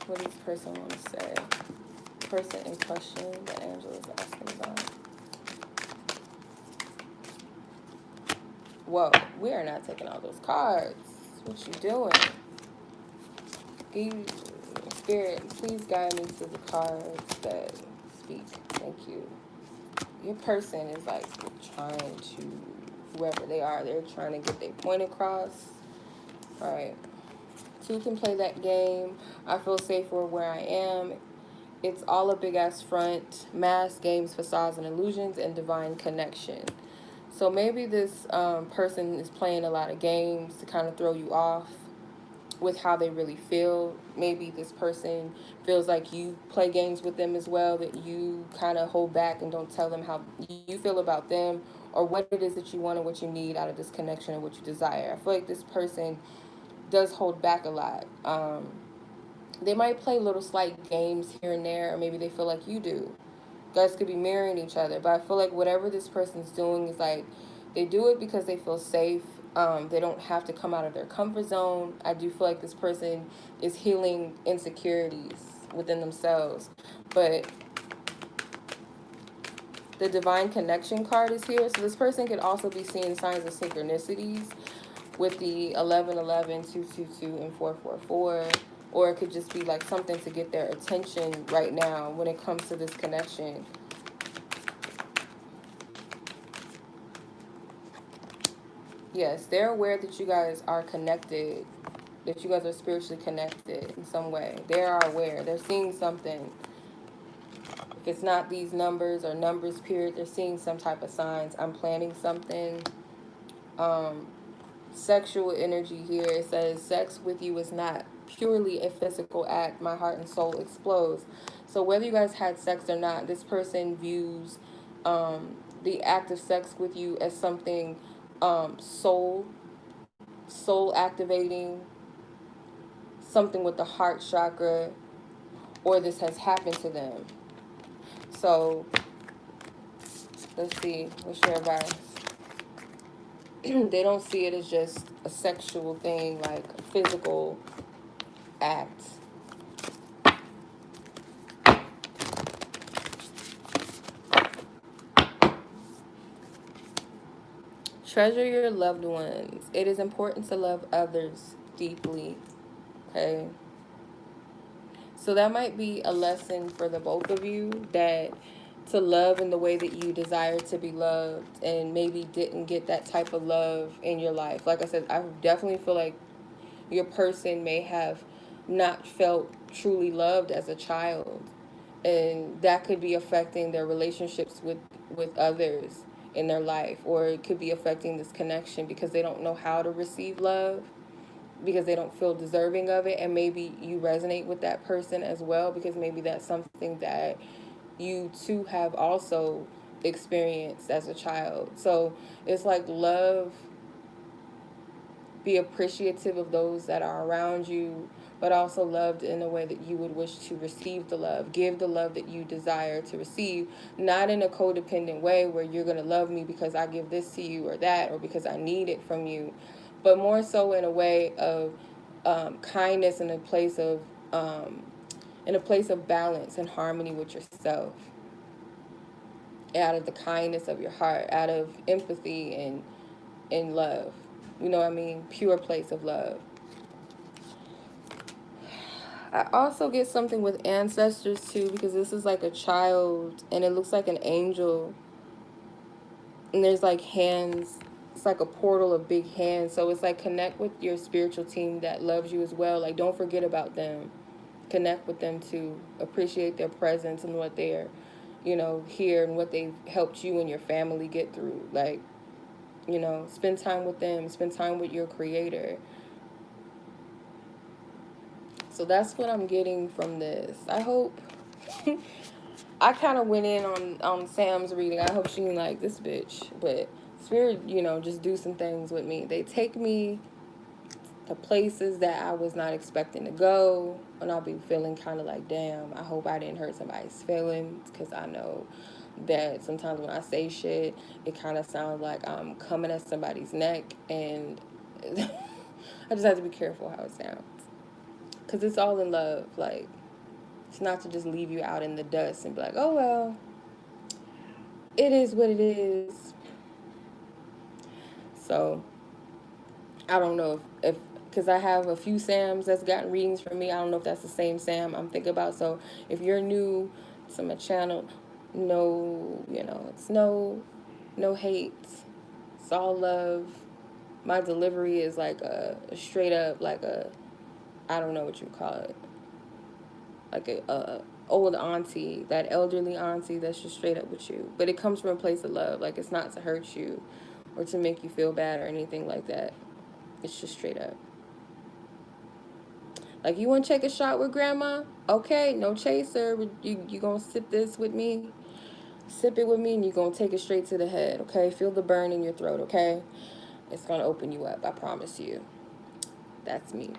What does this person want to say? Person in question that Angela's asking about. Whoa, we are not taking all those cards. What you doing? Spirit, please guide me to the cards that speak. Thank you. Your person is like trying to, whoever they are, they're trying to get their point across. All right. Two can play that game. I feel safer where I am. It's all a big ass front. Mask, games, facades, and illusions, and divine connection. So maybe this person is playing a lot of games to kind of throw you off with how they really feel. Maybe this person feels like you play games with them as well, that you kind of hold back and don't tell them how you feel about them or what it is that you want and what you need out of this connection and what you desire. I feel like this person does hold back a lot. They might play little slight games here and there, or maybe they feel like you do. You guys could be mirroring each other, but I feel like whatever this person's doing is like they do it because they feel safe. They don't have to come out of their comfort zone. I do feel like this person is healing insecurities within themselves. But the divine connection card is here. So this person could also be seeing signs of synchronicities with the 1111, 222, and 444. Or it could just be like something to get their attention right now when it comes to this connection. Yes, they're aware that you guys are connected, that you guys are spiritually connected in some way. They are aware. They're seeing something. If it's not these numbers or numbers period, they're seeing some type of signs. I'm planning something. Sexual energy here. It says sex with you is not purely a physical act. My heart and soul explodes. So whether you guys had sex or not, this person views the act of sex with you as something soul activating, something with the heart chakra, or this has happened to them. So let's see, what's your advice? They don't see it as just a sexual thing, like a physical act. Treasure your loved ones. It is important to love others deeply. Okay. So that might be a lesson for the both of you, that to love in the way that you desire to be loved and maybe didn't get that type of love in your life. Like I said, I definitely feel like your person may have not felt truly loved as a child, and that could be affecting their relationships with others in their life, or it could be affecting this connection because they don't know how to receive love, because they don't feel deserving of it. And maybe you resonate with that person as well, because maybe that's something that you too have also experienced as a child. So it's like love, be appreciative of those that are around you, but also loved in a way that you would wish to receive the love. Give the love that you desire to receive, not in a codependent way where you're going to love me because I give this to you or that, or because I need it from you, but more so in a way of kindness, in a place of balance and harmony with yourself, out of the kindness of your heart, out of empathy and love. You know what I mean? Pure place of love. I also get something with ancestors too, because this is like a child and it looks like an angel. And there's like hands. It's like a portal of big hands. So it's like connect with your spiritual team that loves you as well. Like don't forget about them. Connect with them too. Appreciate their presence and what they're, here and what they've helped you and your family get through. Like, spend time with them. Spend time with your creator. So that's what I'm getting from this. I hope. I kind of went in on Sam's reading. I hope she didn't like this bitch. But Spirit, just do some things with me. They take me to places that I was not expecting to go, and I'll be feeling kind of like, damn, I hope I didn't hurt somebody's feelings, because I know that sometimes when I say shit, it kind of sounds like I'm coming at somebody's neck, and I just have to be careful how it sounds, because it's all in love. Like, it's not to just leave you out in the dust and be like, oh, well, it is what it is. So, I don't know if because I have a few Sams that's gotten readings from me. I don't know if that's the same Sam I'm thinking about. So, if you're new to my channel, no, it's no hate. It's all love. My delivery is like a straight up, like I don't know what you call it, like a old auntie, that elderly auntie that's just straight up with you. But it comes from a place of love. Like, it's not to hurt you or to make you feel bad or anything like that. It's just straight up. Like, you want to take a shot with grandma? Okay, no chaser. You gonna sip this with me? Sip it with me, and you're gonna take it straight to the head, okay? Feel the burn in your throat, okay? It's gonna open you up, I promise you. That's me.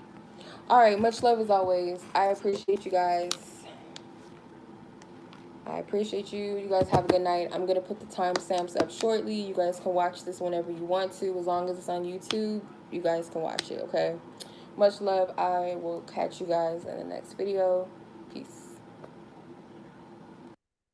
All right, much love as always. I appreciate you guys. I appreciate you. You guys have a good night. I'm going to put the timestamps up shortly. You guys can watch this whenever you want to. As long as it's on YouTube, you guys can watch it, okay? Much love. I will catch you guys in the next video. Peace.